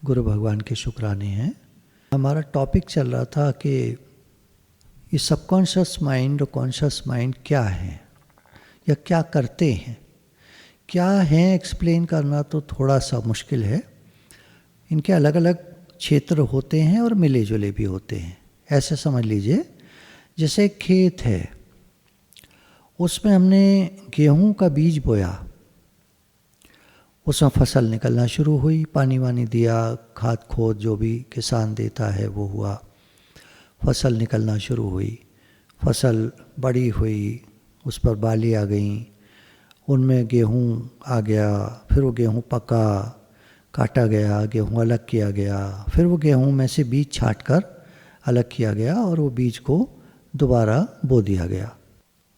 गुरु भगवान के शुक्राने हैं। हमारा टॉपिक चल रहा था कि ये सबकॉन्शियस माइंड और कॉन्शियस माइंड क्या है या क्या करते हैं। क्या है एक्सप्लेन करना तो थोड़ा सा मुश्किल है। इनके अलग अलग क्षेत्र होते हैं और मिले जुले भी होते हैं। ऐसे समझ लीजिए जैसे एक खेत है, उसमें हमने गेहूं का बीज बोया, उसमें फसल निकलना शुरू हुई, पानी वानी दिया, खाद खोद जो भी किसान देता है वो हुआ, फसल निकलना शुरू हुई, फसल बड़ी हुई, उस पर बाली आ गई, उनमें गेहूं आ गया, फिर वो गेहूं पका, काटा गया, गेहूं अलग किया गया, फिर वो गेहूं में से बीज छांट कर अलग किया गया और वो बीज को दोबारा बो दिया गया।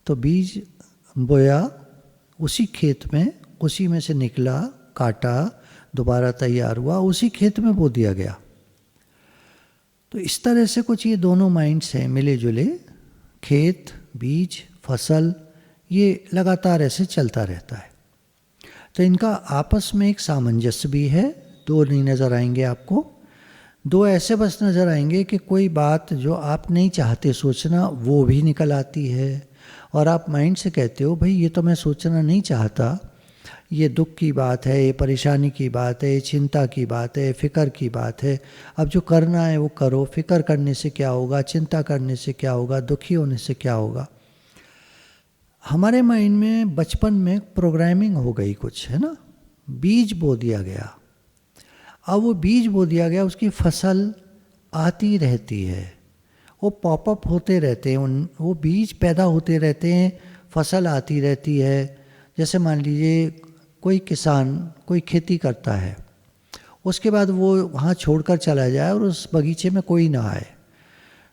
तो बीज बोया उसी खेत में, उसी में से निकला, काटा, दोबारा तैयार हुआ, उसी खेत में बो दिया गया। तो इस तरह से कुछ ये दोनों माइंड्स हैं मिले जुले, खेत, बीज, फसल, ये लगातार ऐसे चलता रहता है। तो इनका आपस में एक सामंजस्य भी है। दो नहीं नज़र आएंगे आपको, दो ऐसे बस नज़र आएंगे कि कोई बात जो आप नहीं चाहते सोचना वो भी निकल आती है और आप माइंड से कहते हो भाई ये तो मैं सोचना नहीं चाहता, ये दुख की बात है, ये परेशानी की बात है, ये चिंता की बात है, फ़िक्र की बात है, अब जो करना है वो करो, फ़िक्र करने से क्या होगा, चिंता करने से क्या होगा, दुखी होने से क्या होगा। हमारे माइंड में बचपन में प्रोग्रामिंग हो गई कुछ, है ना। बीज बो दिया गया, अब वो बीज बो दिया गया, उसकी फसल आती रहती है, वो पॉपअप होते रहते हैं, वो बीज पैदा होते रहते हैं, फसल आती रहती है। जैसे मान लीजिए कोई किसान कोई खेती करता है, उसके बाद वो वहाँ छोड़कर चला जाए और उस बगीचे में कोई ना आए,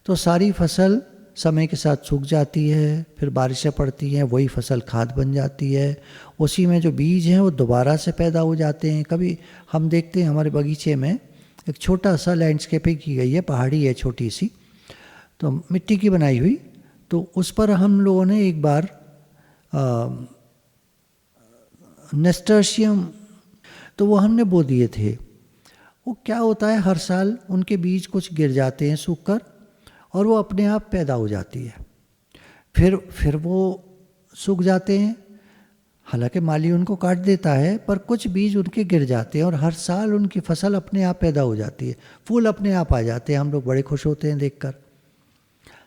तो सारी फसल समय के साथ सूख जाती है, फिर बारिशें पड़ती हैं, वही फसल खाद बन जाती है, उसी में जो बीज हैं वो दोबारा से पैदा हो जाते हैं। कभी हम देखते हैं हमारे बगीचे में एक छोटा सा लैंडस्केपिंग की गई है, पहाड़ी है छोटी सी, तो मिट्टी की बनाई हुई, तो उस पर हम लोगों ने एक बार नेस्टर्शियम, तो वो हमने बो दिए थे। वो क्या होता है, हर साल उनके बीज कुछ गिर जाते हैं सूख कर और वो अपने आप पैदा हो जाती है, फिर वो सूख जाते हैं, हालांकि माली उनको काट देता है, पर कुछ बीज उनके गिर जाते हैं और हर साल उनकी फसल अपने आप पैदा हो जाती है, फूल अपने आप आ जाते हैं, हम लोग बड़े खुश होते हैं देखकर।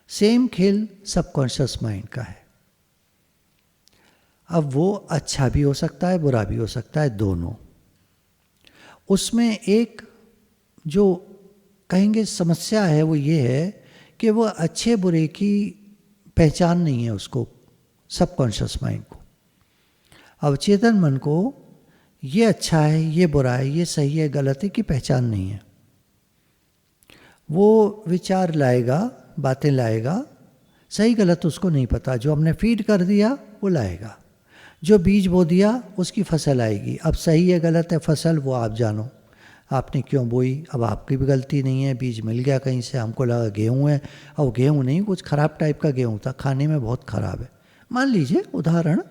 सेम खेल सबकॉन्शियस माइंड का है। अब वो अच्छा भी हो सकता है, बुरा भी हो सकता है, दोनों। उसमें एक जो कहेंगे समस्या है वो ये है कि वो अच्छे बुरे की पहचान नहीं है उसको, सबकॉन्शियस माइंड को। अवचेतन मन को ये अच्छा है, ये बुरा है, ये सही है, गलत है की पहचान नहीं है। वो विचार लाएगा, बातें लाएगा, सही गलत उसको नहीं पता, जो हमने फीड कर दिया वो लाएगा, जो बीज बो दिया उसकी फसल आएगी। अब सही है गलत है फसल, वो आप जानो, आपने क्यों बोई, अब आपकी भी गलती नहीं है, बीज मिल गया कहीं से, हमको लगा गेहूं है, और गेहूं नहीं, कुछ ख़राब टाइप का गेहूं था, खाने में बहुत ख़राब है, मान लीजिए उदाहरण।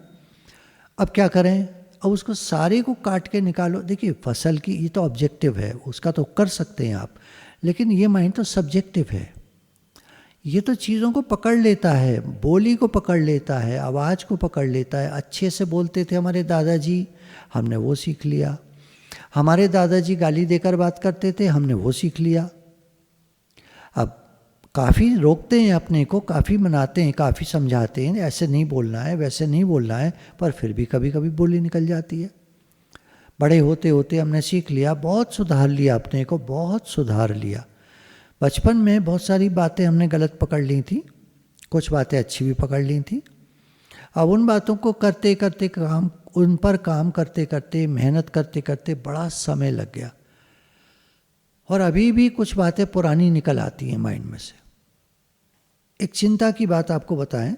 अब क्या करें, अब उसको सारे को काट के निकालो। देखिए फसल की ये तो ऑब्जेक्टिव है, उसका तो कर सकते हैं आप, लेकिन ये माइंड तो सब्जेक्टिव है। ये तो चीज़ों को पकड़ लेता है, बोली को पकड़ लेता है, आवाज़ को पकड़ लेता है। अच्छे से बोलते थे हमारे दादाजी, हमने वो सीख लिया। हमारे दादाजी गाली देकर बात करते थे, हमने वो सीख लिया। अब काफ़ी रोकते हैं अपने को, काफ़ी मनाते हैं, काफ़ी समझाते हैं, ऐसे नहीं बोलना है, वैसे नहीं बोलना है, पर फिर भी कभी कभी बोली निकल जाती है। बड़े होते होते हमने सीख लिया, बहुत सुधार लिया अपने को, बहुत सुधार लिया। बचपन में बहुत सारी बातें हमने गलत पकड़ ली थी, कुछ बातें अच्छी भी पकड़ ली थी। अब उन बातों को करते करते काम, उन पर काम करते करते, मेहनत करते करते बड़ा समय लग गया, और अभी भी कुछ बातें पुरानी निकल आती हैं माइंड में से। एक चिंता की बात आपको बताएं,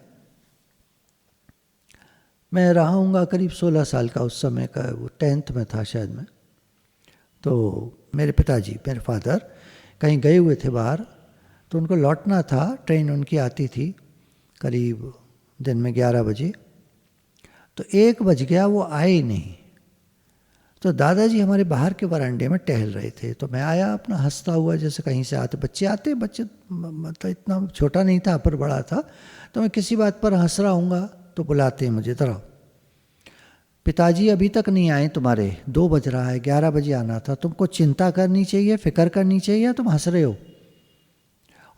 मैं रहा हूँगा करीब 16 साल का, उस समय का वो 10th में था शायद मैं। तो मेरे पिताजी, मेरे फादर कहीं गए हुए थे बाहर, तो उनको लौटना था, ट्रेन उनकी आती थी करीब दिन में 11 बजे, तो 1 बज गया, वो आए ही नहीं। तो दादाजी हमारे बाहर के वरांडे में टहल रहे थे, तो मैं आया अपना हंसता हुआ, जैसे कहीं से आते बच्चे मतलब इतना छोटा नहीं था पर बड़ा था, तो मैं किसी बात पर हंस रहा हूँगा तो बुलाते हैं मुझे, तरह पिताजी अभी तक नहीं आए तुम्हारे, 2 बज रहा है, 11 बजे आना था, तुमको चिंता करनी चाहिए, फिक्र करनी चाहिए, या तुम हंस रहे हो।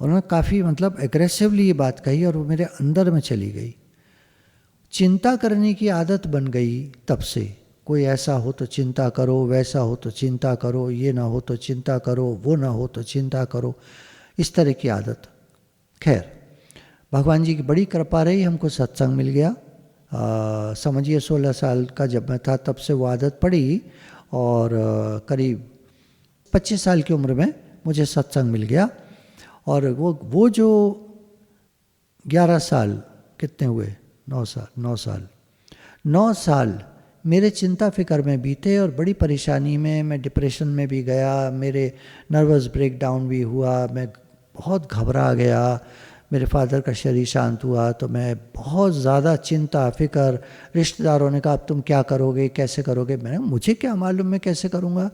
उन्होंने काफ़ी मतलब एग्रेसिवली ये बात कही और वो मेरे अंदर में चली गई। चिंता करने की आदत बन गई तब से, कोई ऐसा हो तो चिंता करो, वैसा हो तो चिंता करो, ये ना हो तो चिंता करो, वो ना हो तो चिंता करो, इस तरह की आदत। खैर, भगवान जी की बड़ी कृपा रही, हमको सत्संग मिल गया। समझिए 16 साल का जब मैं था तब से वो आदत पड़ी, और करीब 25 साल की उम्र में मुझे सत्संग मिल गया। और वो जो 11 साल कितने हुए, 9 साल मेरे चिंता फिक्र में बीते और बड़ी परेशानी में, मैं डिप्रेशन में भी गया, मेरे नर्वस ब्रेकडाउन भी हुआ, मैं बहुत घबरा गया। मेरे फादर का शरीर शांत हुआ तो मैं बहुत ज़्यादा चिंता फिक्र, रिश्तेदारों ने कहा अब तुम क्या करोगे, कैसे करोगे। मैंने मुझे क्या मालूम मैं कैसे करूँगा,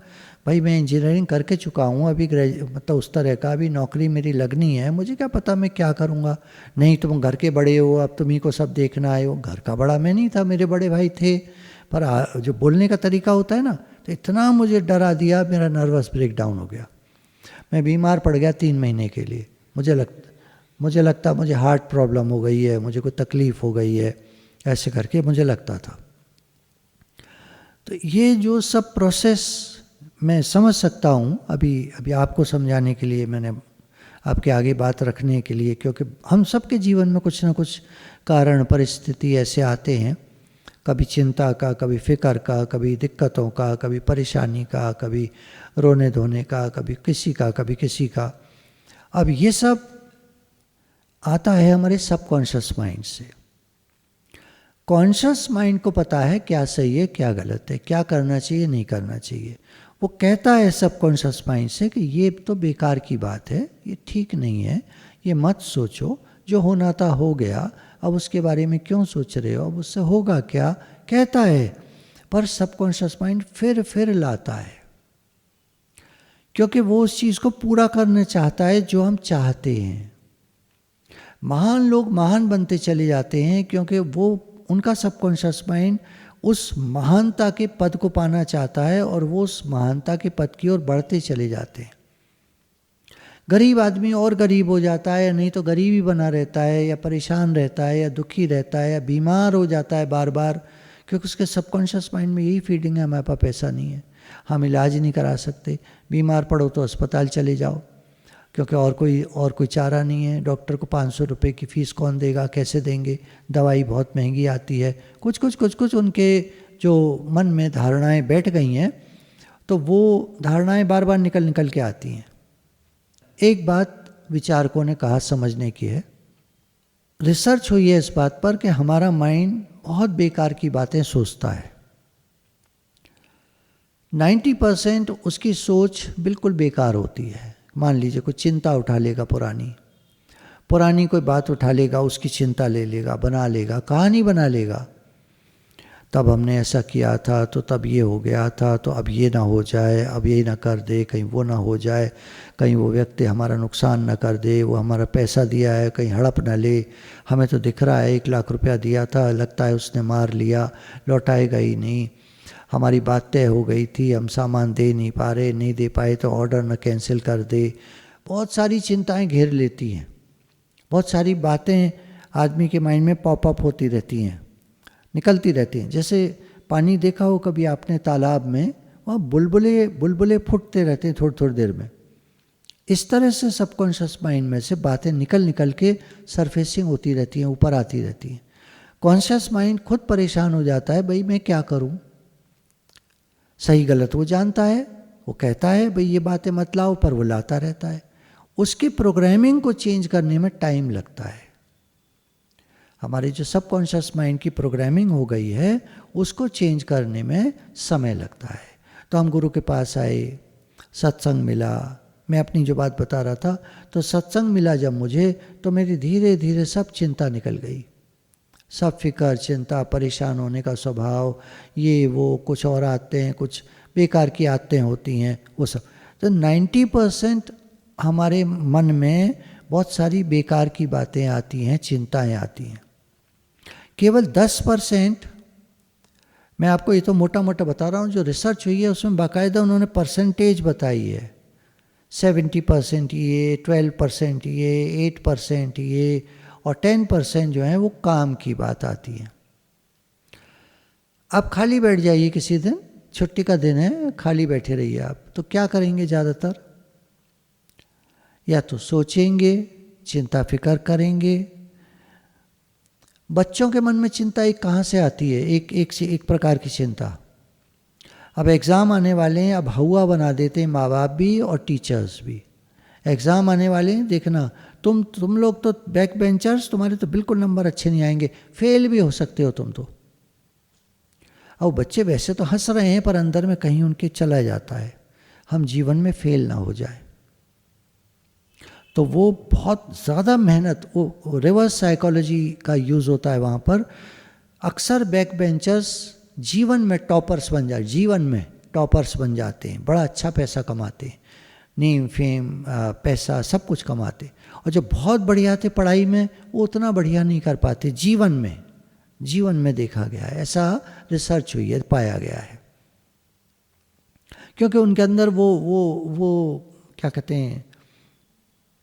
भाई मैं इंजीनियरिंग करके चुका हूँ, अभी मतलब उस तरह का अभी नौकरी मेरी लगनी है, मुझे क्या पता मैं क्या करूँगा। नहीं तुम घर के बड़े हो, अब तुम्ही को सब देखना आए हो। घर का बड़ा मैं नहीं था, मेरे बड़े भाई थे, पर जो बोलने का तरीका होता है ना, तो इतना मुझे डरा दिया, मेरा नर्वस ब्रेकडाउन हो गया। मैं बीमार पड़ गया 3 महीने के लिए। मुझे लगता मुझे हार्ट प्रॉब्लम हो गई है, मुझे कोई तकलीफ़ हो गई है, ऐसे करके मुझे लगता था। तो ये जो सब प्रोसेस मैं समझ सकता हूँ, अभी आपको समझाने के लिए, मैंने आपके आगे बात रखने के लिए, क्योंकि हम सबके जीवन में कुछ ना कुछ कारण परिस्थिति ऐसे आते हैं, कभी चिंता का, कभी फिक्र का, कभी दिक्कतों का, कभी परेशानी का, कभी रोने धोने का, कभी किसी का, कभी किसी का। अब ये सब आता है हमारे सबकॉन्शियस माइंड से। कॉन्शियस माइंड को पता है क्या सही है क्या गलत है, क्या करना चाहिए नहीं करना चाहिए। वो कहता है सबकॉन्शियस माइंड से कि ये तो बेकार की बात है, ये ठीक नहीं है, ये मत सोचो, जो होना था हो गया, अब उसके बारे में क्यों सोच रहे हो, अब उससे होगा क्या, कहता है। पर सबकॉन्शियस माइंड फिर लाता है, क्योंकि वो उस चीज़ को पूरा करना चाहता है जो हम चाहते हैं। महान लोग महान बनते चले जाते हैं क्योंकि वो, उनका सबकॉन्शियस माइंड उस महानता के पद को पाना चाहता है और वो उस महानता के पद की ओर बढ़ते चले जाते हैं। गरीब आदमी और गरीब हो जाता है, नहीं तो गरीब ही बना रहता है, या परेशान रहता है, या दुखी रहता है, या बीमार हो जाता है बार बार, क्योंकि उसके सबकॉन्शियस माइंड में यही फीडिंग है, हमारे पास पैसा नहीं है, हम इलाज नहीं करा सकते, बीमार पड़ो तो अस्पताल चले जाओ, क्योंकि और कोई चारा नहीं है। डॉक्टर को 500 रुपये की फ़ीस कौन देगा, कैसे देंगे, दवाई बहुत महंगी आती है। कुछ उनके जो मन में धारणाएं बैठ गई हैं, तो वो धारणाएं बार बार निकल के आती हैं। एक बात विचारकों ने कहा समझने की है, रिसर्च हुई है इस बात पर कि हमारा माइंड बहुत बेकार की बातें सोचता है। 90% उसकी सोच बिल्कुल बेकार होती है। मान लीजिए कोई चिंता उठा लेगा, पुरानी कोई बात उठा लेगा, उसकी चिंता ले लेगा, बना लेगा, कहानी बना लेगा, तब हमने ऐसा किया था तो तब ये हो गया था, तो अब ये ना हो जाए, अब ये ना कर दे, कहीं वो ना हो जाए, कहीं वो व्यक्ति हमारा नुकसान ना कर दे, वो हमारा पैसा दिया है कहीं हड़प ना ले, हमें तो दिख रहा है 1 लाख रुपया दिया था, लगता है उसने मार लिया, लौटाएगा ही नहीं, हमारी बात तय हो गई थी, हम सामान दे नहीं पा रहे, नहीं दे पाए तो ऑर्डर न कैंसिल कर दे। बहुत सारी चिंताएं घेर लेती हैं, बहुत सारी बातें आदमी के माइंड में पॉपअप होती रहती हैं, निकलती रहती हैं। जैसे पानी देखा हो कभी आपने तालाब में, वहाँ बुलबुले फूटते रहते हैं थोड़ी देर में। इस तरह से सबकॉन्शियस माइंड में से बातें निकल के सरफेसिंग होती रहती हैं, ऊपर आती रहती हैं। कॉन्शियस माइंड खुद परेशान हो जाता है, भाई मैं क्या करूँ, सही गलत वो जानता है, वो कहता है भाई ये बातें मत लाओ, पर वो लाता रहता है। उसकी प्रोग्रामिंग को चेंज करने में टाइम लगता है। हमारी जो सबकॉन्शियस माइंड की प्रोग्रामिंग हो गई है उसको चेंज करने में समय लगता है। तो हम गुरु के पास आए, सत्संग मिला, मैं अपनी जो बात बता रहा था, तो सत्संग मिला जब मुझे, तो मेरी धीरे धीरे सब चिंता निकल गई। सब फिक्र, चिंता, परेशान होने का स्वभाव, ये वो कुछ और आते हैं, कुछ बेकार की आदतें होती हैं, वो सब। तो 90% हमारे मन में बहुत सारी बेकार की बातें आती हैं, चिंताएं आती हैं। केवल 10%, मैं आपको ये तो मोटा मोटा बता रहा हूँ, जो रिसर्च हुई है उसमें बाकायदा उन्होंने परसेंटेज बताई है। 70% ये, 12% ये, 8% ये, और 10% जो है वो काम की बात आती है। आप खाली बैठ जाइए किसी दिन, छुट्टी का दिन है, खाली बैठे रहिए आप, तो क्या करेंगे ज़्यादातर? या तो सोचेंगे, चिंता फिक्र करेंगे। बच्चों के मन में चिंता एक कहाँ से आती है? एक प्रकार की चिंता। अब एग्ज़ाम आने वाले हैं, अब हुआ बना देते हैं माँ बाप भी और टीचर्स भी। एग्ज़ाम आने वाले हैं, देखना तुम लोग तो बैक बेंचर्स, तुम्हारे तो बिल्कुल नंबर अच्छे नहीं आएंगे, फेल भी हो सकते हो तुम तो। अब बच्चे वैसे तो हंस रहे हैं, पर अंदर में कहीं उनके चला जाता है, हम जीवन में फेल ना हो जाए। तो वो बहुत ज़्यादा मेहनत, वो रिवर्स साइकोलॉजी का यूज़ होता है वहाँ पर। अक्सर बैक बेंचर्स जीवन में टॉपर्स बन जाते, जीवन में टॉपर्स बन जाते हैं, बड़ा अच्छा पैसा कमाते हैं, नेम फेम पैसा सब कुछ कमाते। और जो बहुत बढ़िया थे पढ़ाई में, वो उतना बढ़िया नहीं कर पाते जीवन में देखा गया है, ऐसा रिसर्च हुई है, पाया गया है। क्योंकि उनके अंदर वो क्या कहते हैं,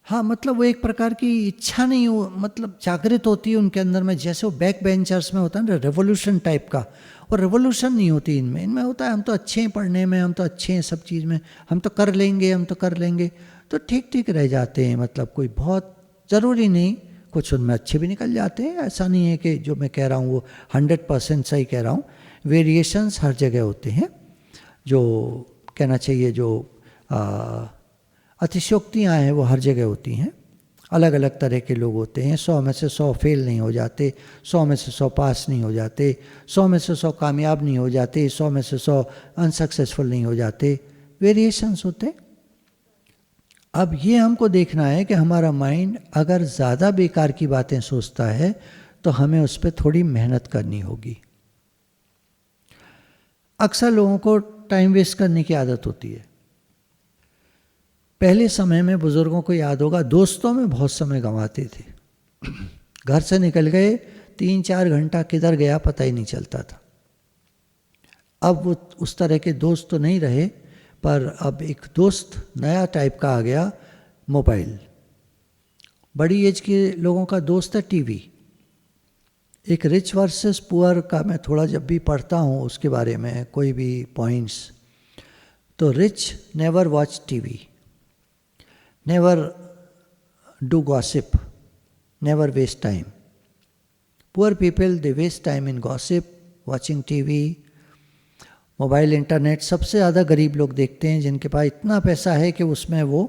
हाँ मतलब वो एक प्रकार की इच्छा नहीं हो, मतलब जागृत होती है उनके अंदर में, जैसे वो बैक बेंचर्स में होता है ना रेवोल्यूशन टाइप का, और रेवोल्यूशन नहीं होती इनमें होता है हम तो अच्छे हैं पढ़ने में, हम तो अच्छे हैं सब चीज़ में, हम तो कर लेंगे, तो ठीक ठीक रह जाते हैं। मतलब कोई बहुत ज़रूरी नहीं, कुछ उनमें अच्छे भी निकल जाते हैं, ऐसा नहीं है कि जो मैं कह रहा हूँ वो 100% सही कह रहा हूँ। वेरिएशंस हर जगह होते हैं, जो कहना चाहिए जो अतिशयोक्तियाँ हैं वो हर जगह होती हैं। अलग अलग तरह के लोग होते हैं, 100 में से 100 फेल नहीं हो जाते, 100 में से 100 पास नहीं हो जाते, 100 में से 100 कामयाब नहीं हो जाते, 100 में से 100 अनसक्सेसफुल नहीं हो जाते, वेरिएशंस होते। अब ये हमको देखना है कि हमारा माइंड अगर ज़्यादा बेकार की बातें सोचता है तो हमें उस पर थोड़ी मेहनत करनी होगी। अक्सर लोगों को टाइम वेस्ट करने की आदत होती है। पहले समय में बुजुर्गों को याद होगा, दोस्तों में बहुत समय गंवाते थे, घर से निकल गए 3-4 घंटा किधर गया पता ही नहीं चलता था। अब वो उस तरह के दोस्त तो नहीं रहे, पर अब एक दोस्त नया टाइप का आ गया, मोबाइल। बड़ी एज के लोगों का दोस्त है टीवी। एक रिच वर्सेस पुअर का मैं थोड़ा जब भी पढ़ता हूँ उसके बारे में कोई भी पॉइंट्स, तो rich never watch TV, never do gossip, never waste time. Poor people, they waste time in gossip, watching TV, mobile, internet. सबसे ज़्यादा गरीब लोग देखते हैं जिनके पास इतना पैसा है कि उसमें वो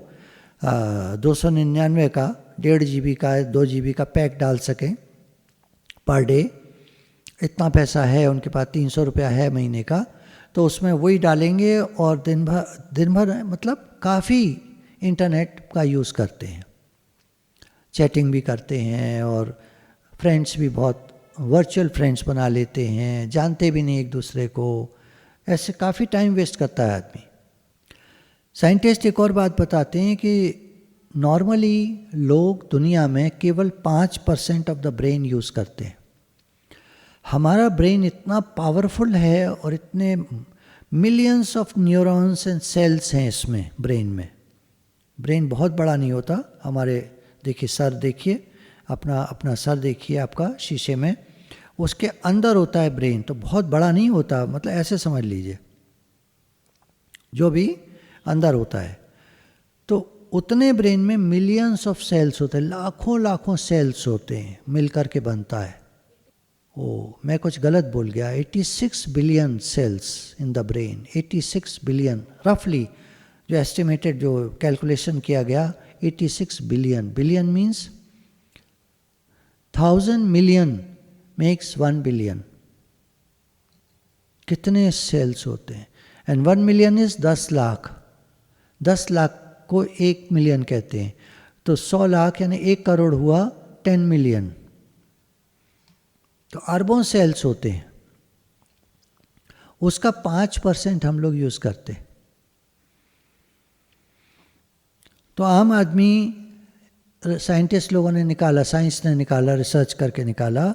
299 का 1.5 GB का 2 GB का पैक डाल सकें पर डे। इतना पैसा है उनके पास, 300 रुपया है महीने का, तो उसमें वही डालेंगे और दिन भर मतलब काफ़ी इंटरनेट का यूज़ करते हैं, चैटिंग भी करते हैं और फ्रेंड्स भी बहुत वर्चुअल फ्रेंड्स बना लेते हैं, जानते भी नहीं एक दूसरे को, ऐसे काफ़ी टाइम वेस्ट करता है आदमी। साइंटिस्ट एक और बात बताते हैं कि नॉर्मली लोग दुनिया में केवल 5% ऑफ द ब्रेन यूज़ करते हैं। हमारा ब्रेन इतना पावरफुल है और इतने millions of neurons and cells हैं इसमें ब्रेन में। ब्रेन बहुत बड़ा नहीं होता हमारे, देखिए सर, देखिए अपना सर देखिए आपका शीशे में, उसके अंदर होता है ब्रेन, तो बहुत बड़ा नहीं होता, मतलब ऐसे समझ लीजिए जो भी अंदर होता है। तो उतने ब्रेन में मिलियंस ऑफ सेल्स होते हैं, लाखों सेल्स होते हैं, मिलकर के बनता है। मैं कुछ गलत बोल गया, 86 billion cells in the brain, 86 billion रफली, जो एस्टिमेटेड जो कैलकुलेशन किया गया 86 billion. Billion means 1000 million makes 1 billion. कितने सेल्स होते हैं? And 1 million is 10 lakh. 10 lakh को 1 मिलियन कहते हैं, तो 100 लाख यानी 1 करोड़ हुआ 10 मिलियन। तो अरबों सेल्स होते हैं, उसका 5% हम लोग यूज़ करते हैं। तो आम आदमी, साइंटिस्ट लोगों ने निकाला, साइंस ने निकाला, रिसर्च करके निकाला,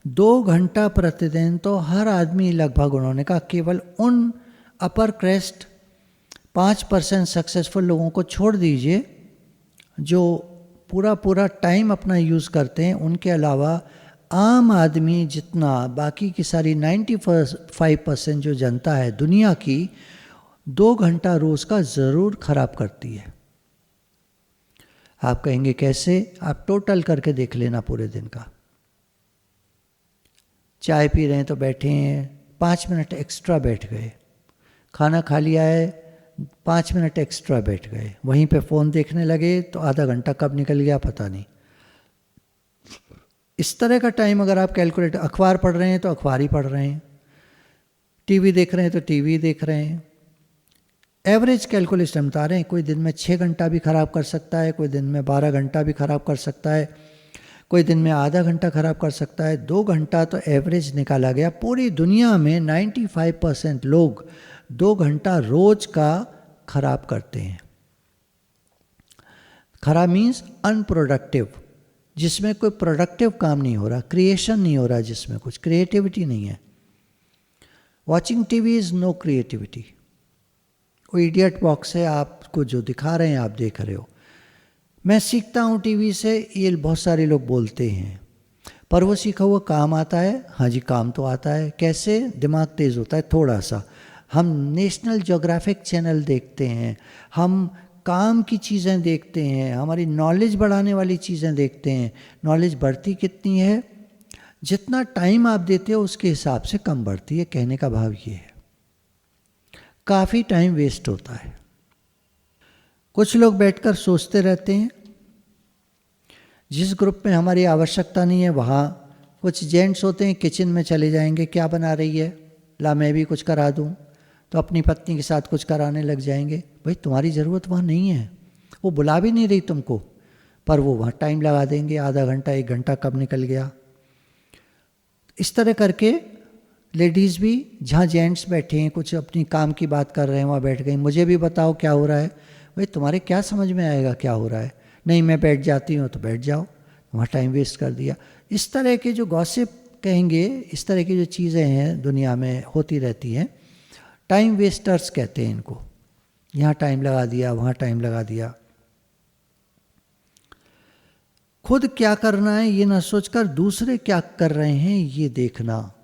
2 घंटा प्रतिदिन तो हर आदमी लगभग, उन्होंने कहा केवल उन अपर क्रेस्ट 5% सक्सेसफुल लोगों को छोड़ दीजिए जो पूरा टाइम अपना यूज़ करते हैं, उनके अलावा आम आदमी जितना, बाकी की सारी 95% जो जनता है दुनिया की, 2 घंटा रोज़ का ज़रूर खराब करती है। आप कहेंगे कैसे? आप टोटल करके देख लेना पूरे दिन का। चाय पी रहे हैं तो बैठे हैं, 5 मिनट एक्स्ट्रा बैठ गए, खाना खा लिया है 5 मिनट एक्स्ट्रा बैठ गए, वहीं पे फ़ोन देखने लगे तो आधा घंटा कब निकल गया पता नहीं। इस तरह का टाइम अगर आप कैलकुलेट, अखबार पढ़ रहे हैं तो अखबार ही पढ़ रहे हैं, टीवी देख रहे हैं तो टीवी देख रहे हैं, एवरेज कैलकुलेशन बता रहे हैं। कोई दिन में 6 घंटा भी ख़राब कर सकता है, कोई दिन में 12 घंटा भी ख़राब कर सकता है, कोई दिन में आधा घंटा ख़राब कर सकता है। 2 घंटा तो एवरेज निकाला गया। पूरी दुनिया में 95% लोग 2 घंटा रोज का खराब करते हैं। खराब मीन्स अनप्रोडक्टिव, जिसमें कोई प्रोडक्टिव काम नहीं हो रहा, क्रिएशन नहीं हो रहा, जिसमें कुछ क्रिएटिविटी नहीं है। Watching TV is no creativity. वो इडियट बॉक्स है, आपको जो दिखा रहे हैं आप देख रहे हो। मैं सीखता हूँ टीवी से, ये बहुत सारे लोग बोलते हैं, पर वो सीखा हुआ काम आता है? हाँ जी, काम तो आता है। कैसे? दिमाग तेज़ होता है थोड़ा सा। हम नेशनल ज्योग्राफिक चैनल देखते हैं, हम काम की चीज़ें देखते हैं, हमारी नॉलेज बढ़ाने वाली चीज़ें देखते हैं। नॉलेज बढ़ती कितनी है? जितना टाइम आप देते हो उसके हिसाब से कम बढ़ती है। कहने का भाव ये है, काफ़ी टाइम वेस्ट होता है। कुछ लोग बैठकर सोचते रहते हैं, जिस ग्रुप में हमारी आवश्यकता नहीं है वहाँ कुछ जेंट्स होते हैं, किचन में चले जाएंगे, क्या बना रही है, ला मैं भी कुछ करा दूँ, तो अपनी पत्नी के साथ कुछ कराने लग जाएंगे। भाई तुम्हारी ज़रूरत वहाँ नहीं है, वो बुला भी नहीं रही तुमको, पर वो वहाँ टाइम लगा देंगे, आधा घंटा 1 घंटा कब निकल गया। इस तरह करके लेडीज़ भी, जहाँ जेंट्स बैठे हैं कुछ अपनी काम की बात कर रहे हैं, वहाँ बैठ गई, मुझे भी बताओ क्या हो रहा है। भाई तुम्हारे क्या समझ में आएगा क्या हो रहा है? नहीं मैं बैठ जाती हूँ, तो बैठ जाओ, वहाँ टाइम वेस्ट कर दिया। इस तरह के जो गॉसिप कहेंगे, इस तरह की जो चीज़ें हैं दुनिया में होती रहती हैं, टाइम वेस्टर्स कहते हैं इनको। यहाँ टाइम लगा दिया, वहाँ टाइम लगा दिया। खुद क्या करना है ये ना सोचकर दूसरे क्या कर रहे हैं ये देखना।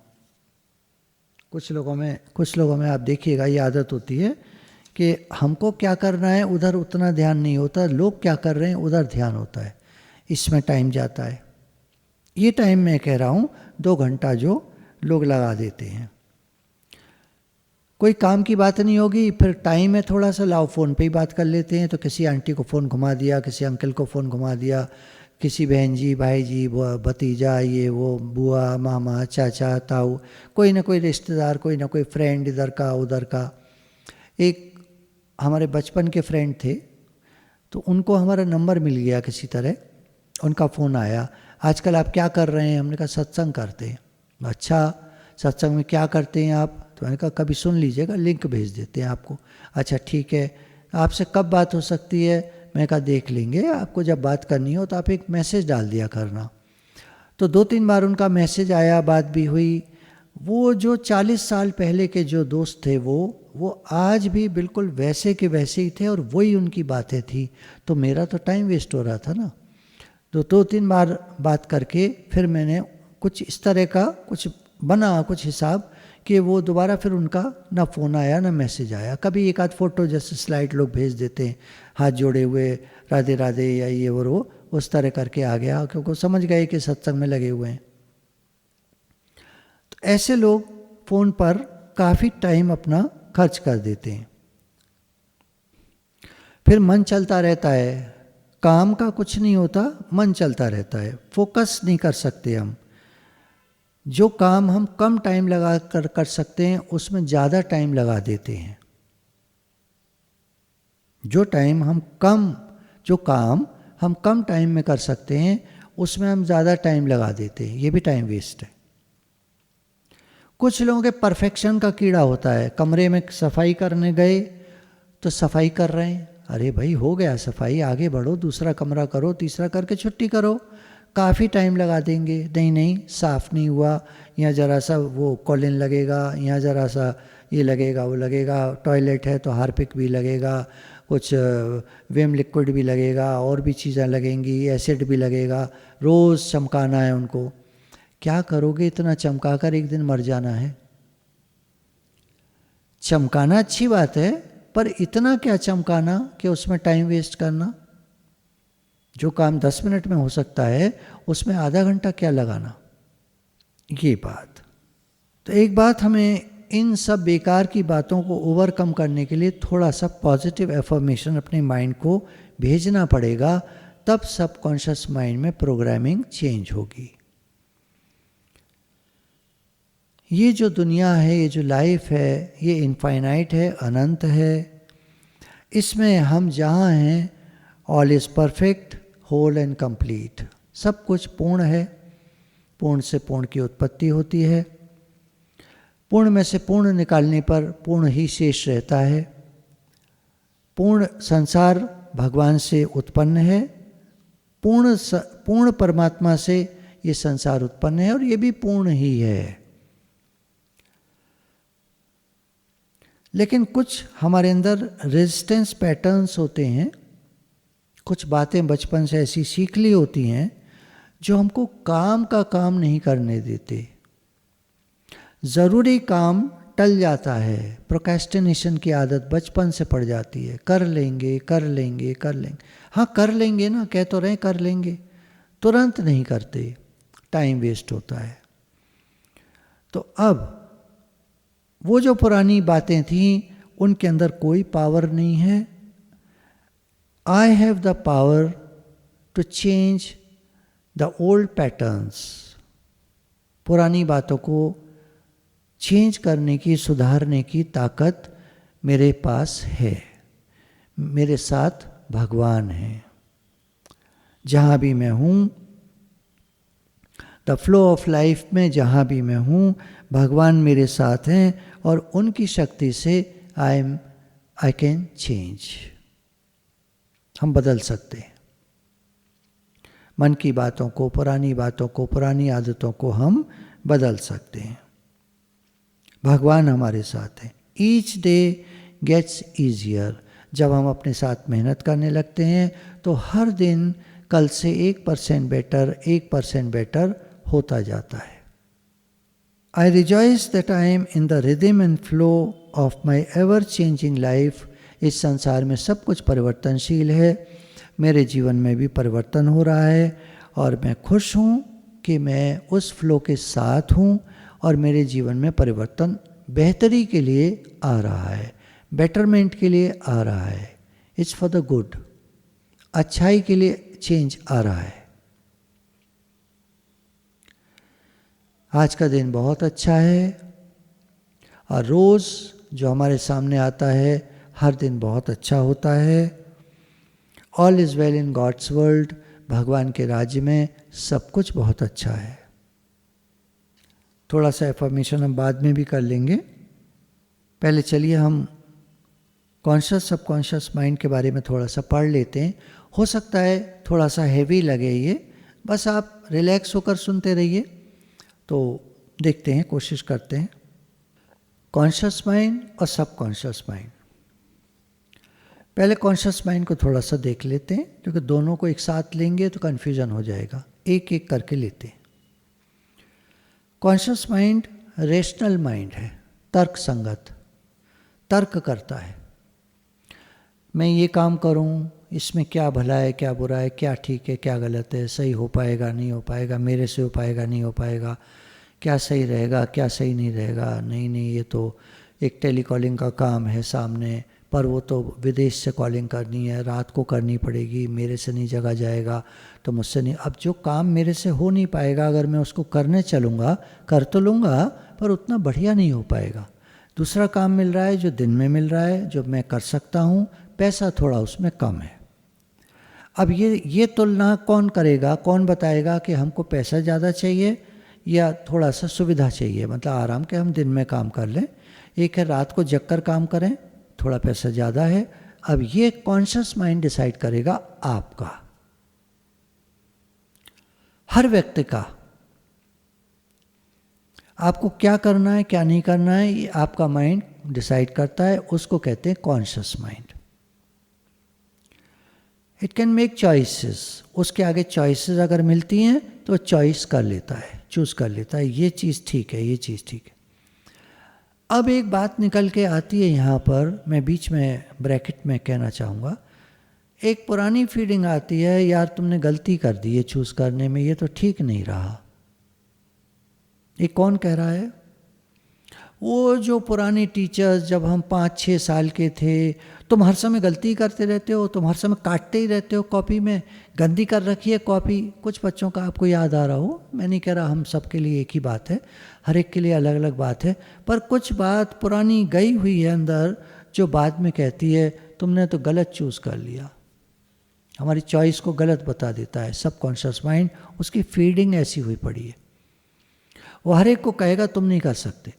कुछ लोगों में आप देखिएगा ये आदत होती है कि हमको क्या करना है उधर उतना ध्यान नहीं होता, लोग क्या कर रहे हैं उधर ध्यान होता है, इसमें टाइम जाता है। ये टाइम मैं कह रहा हूँ 2 घंटा जो लोग लगा देते हैं। कोई काम की बात नहीं होगी, फिर टाइम है थोड़ा सा, लाओ फ़ोन पे ही बात कर लेते हैं। तो किसी आंटी को फ़ोन घुमा दिया, किसी अंकल को फ़ोन घुमा दिया, किसी बहन जी, भाई जी, भतीजा, ये वो, बुआ, मामा, चाचा, ताऊ, कोई ना कोई रिश्तेदार, कोई ना कोई फ्रेंड, इधर का उधर का। एक हमारे बचपन के फ्रेंड थे, तो उनको हमारा नंबर मिल गया किसी तरह, उनका फ़ोन आया, आजकल आप क्या कर रहे हैं? हमने कहा सत्संग करते हैं। अच्छा, सत्संग में क्या करते हैं आप? तो मैंने कहा कभी सुन लीजिएगा, लिंक भेज देते हैं आपको। अच्छा ठीक है, आपसे कब बात हो सकती है? मैंने कहा देख लेंगे, आपको जब बात करनी हो तो आप एक मैसेज डाल दिया करना। तो 2-3 बार उनका मैसेज आया, बात भी हुई। वो जो 40 साल पहले के जो दोस्त थे वो आज भी बिल्कुल वैसे के वैसे ही थे और वही उनकी बातें थी। तो मेरा तो टाइम वेस्ट हो रहा था ना। तो 2-3 बार बात करके फिर मैंने कुछ इस तरह का कुछ बना, कुछ हिसाब, कि वो दोबारा फिर उनका ना फ़ोन आया ना मैसेज आया। कभी एक आध फ़ोटो जैसे स्लाइड लोग भेज देते हैं, हाथ जोड़े हुए, राधे राधे या ये और वो, उस तरह करके आ गया, क्योंकि समझ गए कि सत्संग में लगे हुए हैं। तो ऐसे लोग फ़ोन पर काफ़ी टाइम अपना खर्च कर देते हैं। फिर मन चलता रहता है, काम का कुछ नहीं होता, मन चलता रहता है, फोकस नहीं कर सकते हम। जो काम हम कम टाइम लगा कर सकते हैं उसमें ज़्यादा टाइम लगा देते हैं। जो काम हम कम टाइम में कर सकते हैं उसमें हम ज़्यादा टाइम लगा देते हैं, ये भी टाइम वेस्ट है। कुछ लोगों के परफेक्शन का कीड़ा होता है, कमरे में सफाई करने गए तो सफाई कर रहे हैं, अरे भाई हो गया सफाई, आगे बढ़ो, दूसरा कमरा करो, तीसरा करके छुट्टी करो, काफ़ी टाइम लगा देंगे। नहीं नहीं, साफ़ नहीं हुआ, यहाँ ज़रा सा वो कॉलिन लगेगा, यहाँ ज़रा सा ये लगेगा वो लगेगा, टॉयलेट है तो हार्पिक भी लगेगा, कुछ विम लिक्विड भी लगेगा, और भी चीज़ें लगेंगी, एसिड भी लगेगा, रोज़ चमकाना है उनको। क्या करोगे इतना चमका कर, एक दिन मर जाना है। चमकाना अच्छी बात है, पर इतना क्या चमकाना कि उसमें टाइम वेस्ट करना। जो काम 10 मिनट में हो सकता है उसमें आधा घंटा क्या लगाना, ये बात। तो एक बात, हमें इन सब बेकार की बातों को ओवरकम करने के लिए थोड़ा सा पॉजिटिव एफर्मेशन अपने माइंड को भेजना पड़ेगा, तब सबकॉन्शियस माइंड में प्रोग्रामिंग चेंज होगी। ये जो दुनिया है, ये जो लाइफ है, ये इनफाइनाइट है, अनंत है। इसमें हम जहाँ हैं, all is perfect, whole and complete, सब कुछ पूर्ण है। पूर्ण से पूर्ण की उत्पत्ति होती है, पूर्ण में से पूर्ण निकालने पर पूर्ण ही शेष रहता है। पूर्ण संसार भगवान से उत्पन्न है, पूर्ण परमात्मा से ये संसार उत्पन्न है, और ये भी पूर्ण ही है। लेकिन कुछ हमारे अंदर रेजिस्टेंस पैटर्न्स होते हैं, कुछ बातें बचपन से ऐसी सीख ली होती हैं जो हमको काम का काम नहीं करने देते। ज़रूरी काम टल जाता है, प्रोक्रेस्टिनेशन की आदत बचपन से पड़ जाती है, कर लेंगे कर लेंगे कर लेंगे। हाँ कर लेंगे ना, कह तो रहे कर लेंगे, तुरंत नहीं करते, टाइम वेस्ट होता है। तो अब वो जो पुरानी बातें थीं उनके अंदर कोई पावर नहीं है। I have the power to change the old patterns. पुरानी बातों को चेंज करने की, सुधारने की ताकत मेरे पास है। मेरे साथ भगवान है। जहाँ भी मैं हूँ, द फ्लो ऑफ लाइफ में जहाँ भी मैं हूँ, भगवान मेरे साथ हैं, और उनकी शक्ति से आई कैन चेंज। हम बदल सकते हैं। मन की बातों को, पुरानी बातों को, पुरानी आदतों को हम बदल सकते हैं। भगवान हमारे साथ हैं। Each day gets easier. जब हम अपने साथ मेहनत करने लगते हैं तो हर दिन कल से 1% बेटर, 1% बेटर होता जाता है। I rejoice that I am in the rhythm and flow of my ever-changing life. इस संसार में सब कुछ परिवर्तनशील है, मेरे जीवन में भी परिवर्तन हो रहा है, और मैं खुश हूँ कि मैं उस फ्लो के साथ हूँ, और मेरे जीवन में परिवर्तन बेहतरी के लिए आ रहा है, बेटरमेंट के लिए आ रहा है। इट्स फॉर द गुड, अच्छाई के लिए चेंज आ रहा है। आज का दिन बहुत अच्छा है, और रोज़ जो हमारे सामने आता है हर दिन बहुत अच्छा होता है। All is well in God's world. भगवान के राज्य में सब कुछ बहुत अच्छा है। थोड़ा सा एफर्मेशन हम बाद में भी कर लेंगे। पहले चलिए हम कॉन्शियस सबकॉन्शियस माइंड के बारे में थोड़ा सा पढ़ लेते हैं। हो सकता है थोड़ा सा हैवी लगे ये, बस आप रिलैक्स होकर सुनते रहिए। तो देखते हैं, कोशिश करते हैं। कॉन्शियस माइंड और सबकॉन्शियस माइंड। पहले कॉन्शियस माइंड को थोड़ा सा देख लेते हैं, क्योंकि दोनों को एक साथ लेंगे तो कन्फ्यूजन हो जाएगा। एक एक करके लेते हैं। कॉन्शियस माइंड रेशनल माइंड है, तर्क संगत, तर्क करता है। मैं ये काम करूं, इसमें क्या भला है, क्या बुरा है, क्या ठीक है, क्या गलत है, सही हो पाएगा नहीं हो पाएगा, मेरे से हो पाएगा नहीं हो पाएगा, क्या सही रहेगा क्या सही नहीं रहेगा, नहीं ये तो एक टेलीकॉलिंग का काम है सामने, पर वो तो विदेश से कॉलिंग करनी है, रात को करनी पड़ेगी, मेरे से नहीं जगा जाएगा, तो मुझसे नहीं। अब जो काम मेरे से हो नहीं पाएगा, अगर मैं उसको करने चलूँगा, कर तो लूँगा, पर उतना बढ़िया नहीं हो पाएगा। दूसरा काम मिल रहा है जो दिन में मिल रहा है, जो मैं कर सकता हूँ, पैसा थोड़ा उसमें कम है। अब ये तुलना कौन करेगा, कौन बताएगा कि हमको पैसा ज़्यादा चाहिए या थोड़ा सा सुविधा चाहिए, मतलब आराम के हम दिन में काम कर लें। एक है रात को जग कर काम करें, थोड़ा पैसा ज़्यादा है। अब ये कॉन्शियस माइंड डिसाइड करेगा आपका, हर व्यक्ति का, आपको क्या करना है क्या नहीं करना है, ये आपका माइंड डिसाइड करता है। उसको कहते हैं conscious mind. It can make choices, उसके आगे चॉइसेस अगर मिलती हैं तो चॉइस कर लेता है, चूज कर लेता है, ये चीज़ ठीक है, ये चीज़ ठीक है। अब एक बात निकल के आती है यहाँ पर, मैं बीच में ब्रैकेट में कहना चाहूँगा, एक पुरानी फीलिंग आती है, यार तुमने गलती कर दी है चूज करने में, ये तो ठीक नहीं रहा। ये कौन कह रहा है? वो जो पुराने टीचर्स, जब हम 5-6 साल के थे, तुम हर समय गलती करते रहते हो, तुम हर समय काटते ही रहते हो, कॉपी में गंदी कर रखी है कॉपी। कुछ बच्चों का आपको याद आ रहा हो, मैं नहीं कह रहा हम सब के लिए एक ही बात है, हर एक के लिए अलग अलग बात है, पर कुछ बात पुरानी गई हुई है अंदर, जो बाद में कहती है तुमने तो गलत चूज़ कर लिया। हमारी चॉइस को गलत बता देता है सबकॉन्शियस माइंड, उसकी फीडिंग ऐसी हुई पड़ी है। वो हर एक को कहेगा तुम नहीं कर सकते,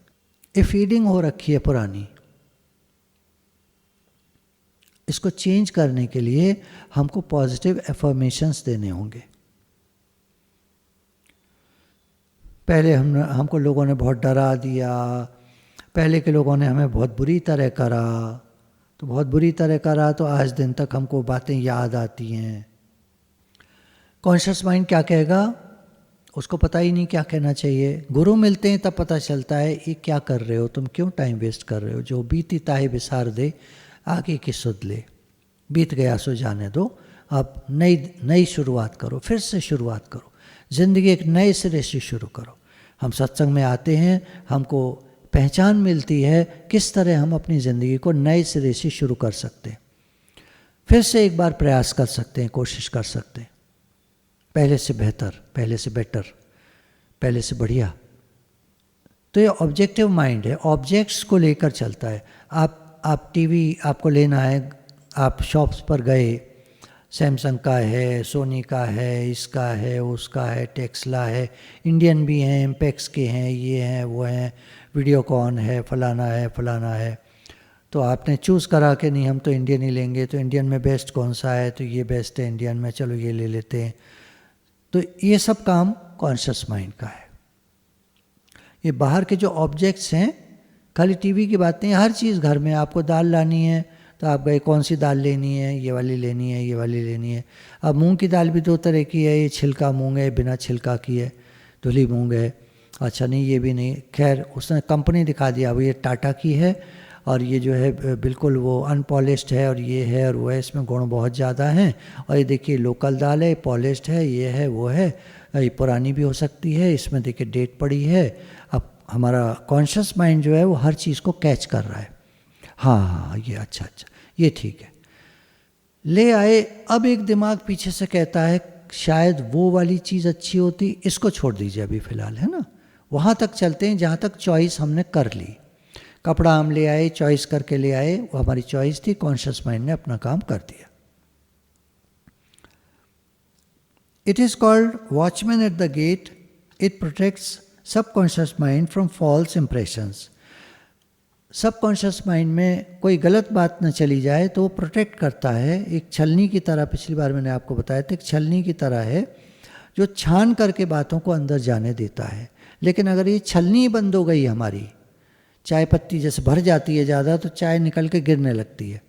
ये फीडिंग हो रखी है पुरानी। इसको चेंज करने के लिए हमको पॉजिटिव एफर्मेशंस देने होंगे। पहले हमको लोगों ने बहुत डरा दिया, पहले के लोगों ने हमें बहुत बुरी तरह करा, तो बहुत बुरी तरह करा तो आज दिन तक हमको बातें याद आती हैं। कॉन्शियस माइंड क्या कहेगा? उसको पता ही नहीं क्या कहना चाहिए। गुरु मिलते हैं तब पता चलता है ये क्या कर रहे हो तुम, क्यों टाइम वेस्ट कर रहे हो, जो बीती ताहे बिसार दे आगे की सुध ले, बीत गया सो जाने दो, अब नई शुरुआत करो, फिर से शुरुआत करो, ज़िंदगी एक नए सिरे से शुरू करो। हम सत्संग में आते हैं, हमको पहचान मिलती है किस तरह हम अपनी ज़िंदगी को नए सिरे से शुरू कर सकते हैं, फिर से एक बार प्रयास कर सकते हैं, कोशिश कर सकते हैं, पहले से बेहतर, पहले से बेटर, पहले से बढ़िया। तो ये ऑब्जेक्टिव माइंड है, ऑब्जेक्ट्स को लेकर चलता है। आप टीवी आपको लेना है, आप शॉप्स पर गए, सैमसंग का है, सोनी का है, इसका है, उसका है, टेक्सला है, इंडियन भी हैं, एम्पेक्स के हैं, ये हैं वो हैं, वीडियोकॉन है, फलाना है। तो आपने चूज़ करा कि नहीं हम तो इंडियन ही लेंगे, तो इंडियन में बेस्ट कौन सा है, तो ये बेस्ट है इंडियन में, चलो ये ले लेते हैं। तो ये सब काम कॉन्शियस माइंड का है। ये बाहर के जो ऑब्जेक्ट्स हैं, खाली टीवी की बात नहीं, हर चीज़ घर में, आपको दाल लानी है तो आप गए कौन सी दाल लेनी है, ये वाली लेनी है, ये वाली लेनी है। अब मूंग की दाल भी 2 तरह की है, ये छिलका मूंग है, बिना छिलका की है, धुली मूंग है, अच्छा नहीं ये भी नहीं, खैर उसने कंपनी दिखा दिया, अब ये टाटा की है और ये जो है बिल्कुल वो अनपॉलिश्ड है और ये है और वो है, इसमें गुण बहुत ज़्यादा हैं, और ये देखिए लोकल दाल है, पॉलिश्ड है, ये है वो है, ये पुरानी भी हो सकती है, इसमें देखिए डेट पड़ी है। अब हमारा कॉन्शियस माइंड जो है वो हर चीज़ को कैच कर रहा है, हाँ ये अच्छा ये ठीक है, ले आए। अब एक दिमाग पीछे से कहता है शायद वो वाली चीज़ अच्छी होती, इसको छोड़ दीजिए अभी फ़िलहाल, है ना। वहाँ तक चलते हैं जहाँ तक चॉइस हमने कर ली। कपड़ा हम ले आए, चॉइस करके ले आए, वो हमारी चॉइस थी, कॉन्शियस माइंड ने अपना काम कर दिया। It is called watchman at the gate, it protects subconscious mind from false impressions. Subconscious mind में कोई गलत बात न चली जाए तो वो प्रोटेक्ट करता है, एक छलनी की तरह, पिछली बार मैंने आपको बताया था, एक छलनी की तरह है जो छान करके बातों को अंदर जाने देता है। लेकिन अगर ये छलनी बंद हो गई हमारी, चाय पत्ती जैसे भर जाती है ज़्यादा तो चाय निकल के गिरने लगती है,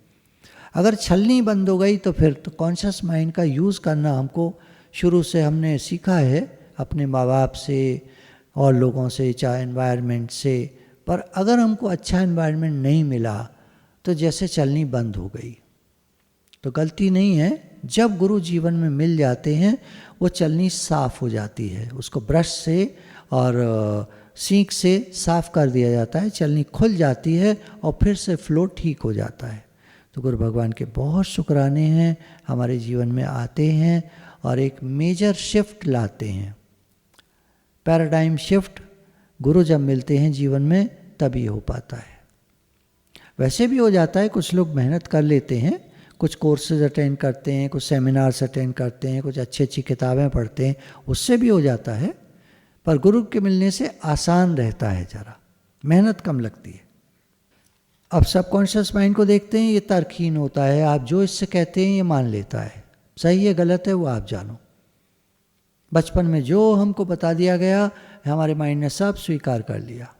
अगर छलनी बंद हो गई तो फिर तो कॉन्शियस माइंड का यूज़ करना हमको शुरू से हमने सीखा है अपने माँ बाप से और लोगों से, चाहे एनवायरनमेंट से। पर अगर हमको अच्छा एनवायरनमेंट नहीं मिला तो जैसे चलनी बंद हो गई, तो गलती नहीं है। जब गुरु जीवन में मिल जाते हैं वो चलनी साफ़ हो जाती है, उसको ब्रश से और सींक से साफ़ कर दिया जाता है, चलनी खुल जाती है और फिर से फ्लो ठीक हो जाता है। तो गुरु भगवान के बहुत शुक्राने हैं, हमारे जीवन में आते हैं और एक मेजर शिफ्ट लाते हैं, पैराडाइम शिफ्ट। गुरु जब मिलते हैं जीवन में तभी हो पाता है। वैसे भी हो जाता है, कुछ लोग मेहनत कर लेते हैं, कुछ कोर्सेज अटेंड करते हैं, कुछ सेमिनार्स अटेंड करते हैं, कुछ अच्छी अच्छी किताबें पढ़ते हैं, उससे भी हो जाता है। पर गुरु के मिलने से आसान रहता है, जरा मेहनत कम लगती है। अब सबकॉन्शियस माइंड को देखते हैं, ये तर्कहीन होता है, आप जो इससे कहते हैं ये मान लेता है, सही है गलत है वो आप जानो। बचपन में जो हमको बता दिया गया हमारे माइंड ने सब स्वीकार कर लिया।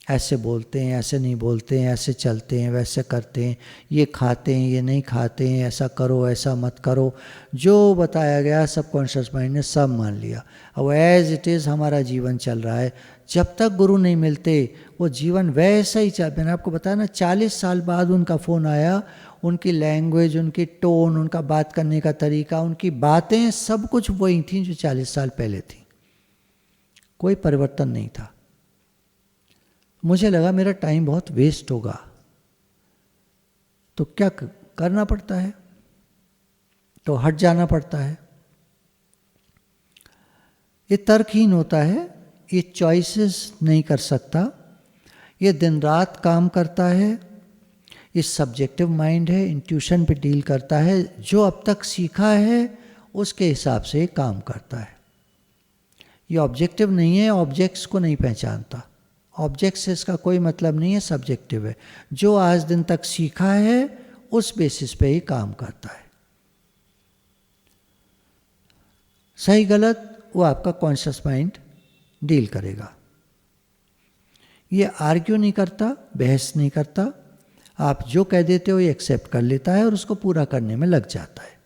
ऐसे बोलते हैं, ऐसे नहीं बोलते हैं, ऐसे चलते हैं, वैसे करते हैं, ये खाते हैं, ये नहीं खाते हैं, ऐसा करो, ऐसा मत करो, जो बताया गया सबकॉन्शियस माइंड ने सब मान लिया। अब एज इट इज़ हमारा जीवन चल रहा है। जब तक गुरु नहीं मिलते वो जीवन वैसा ही चल। मैंने आपको बताया ना, 40 साल बाद उनका फ़ोन आया, उनकी लैंग्वेज, उनकी टोन, उनका बात करने का तरीका, उनकी बातें, सब कुछ वही थी जो 40 साल पहले थी, कोई परिवर्तन नहीं था। मुझे लगा मेरा टाइम बहुत वेस्ट होगा, तो क्या करना पड़ता है, तो हट जाना पड़ता है। ये तर्कहीन होता है, ये चॉइसेस नहीं कर सकता, ये दिन रात काम करता है, ये सब्जेक्टिव माइंड है, इंट्यूशन पे डील करता है, जो अब तक सीखा है उसके हिसाब से काम करता है। ये ऑब्जेक्टिव नहीं है, ऑब्जेक्ट्स को नहीं पहचानता, ऑब्जेक्ट से इसका कोई मतलब नहीं है, सब्जेक्टिव है। जो आज दिन तक सीखा है उस बेसिस पे ही काम करता है। सही गलत वो आपका कॉन्शियस माइंड डील करेगा। ये आर्ग्यू नहीं करता, बहस नहीं करता, आप जो कह देते हो ये एक्सेप्ट कर लेता है और उसको पूरा करने में लग जाता है।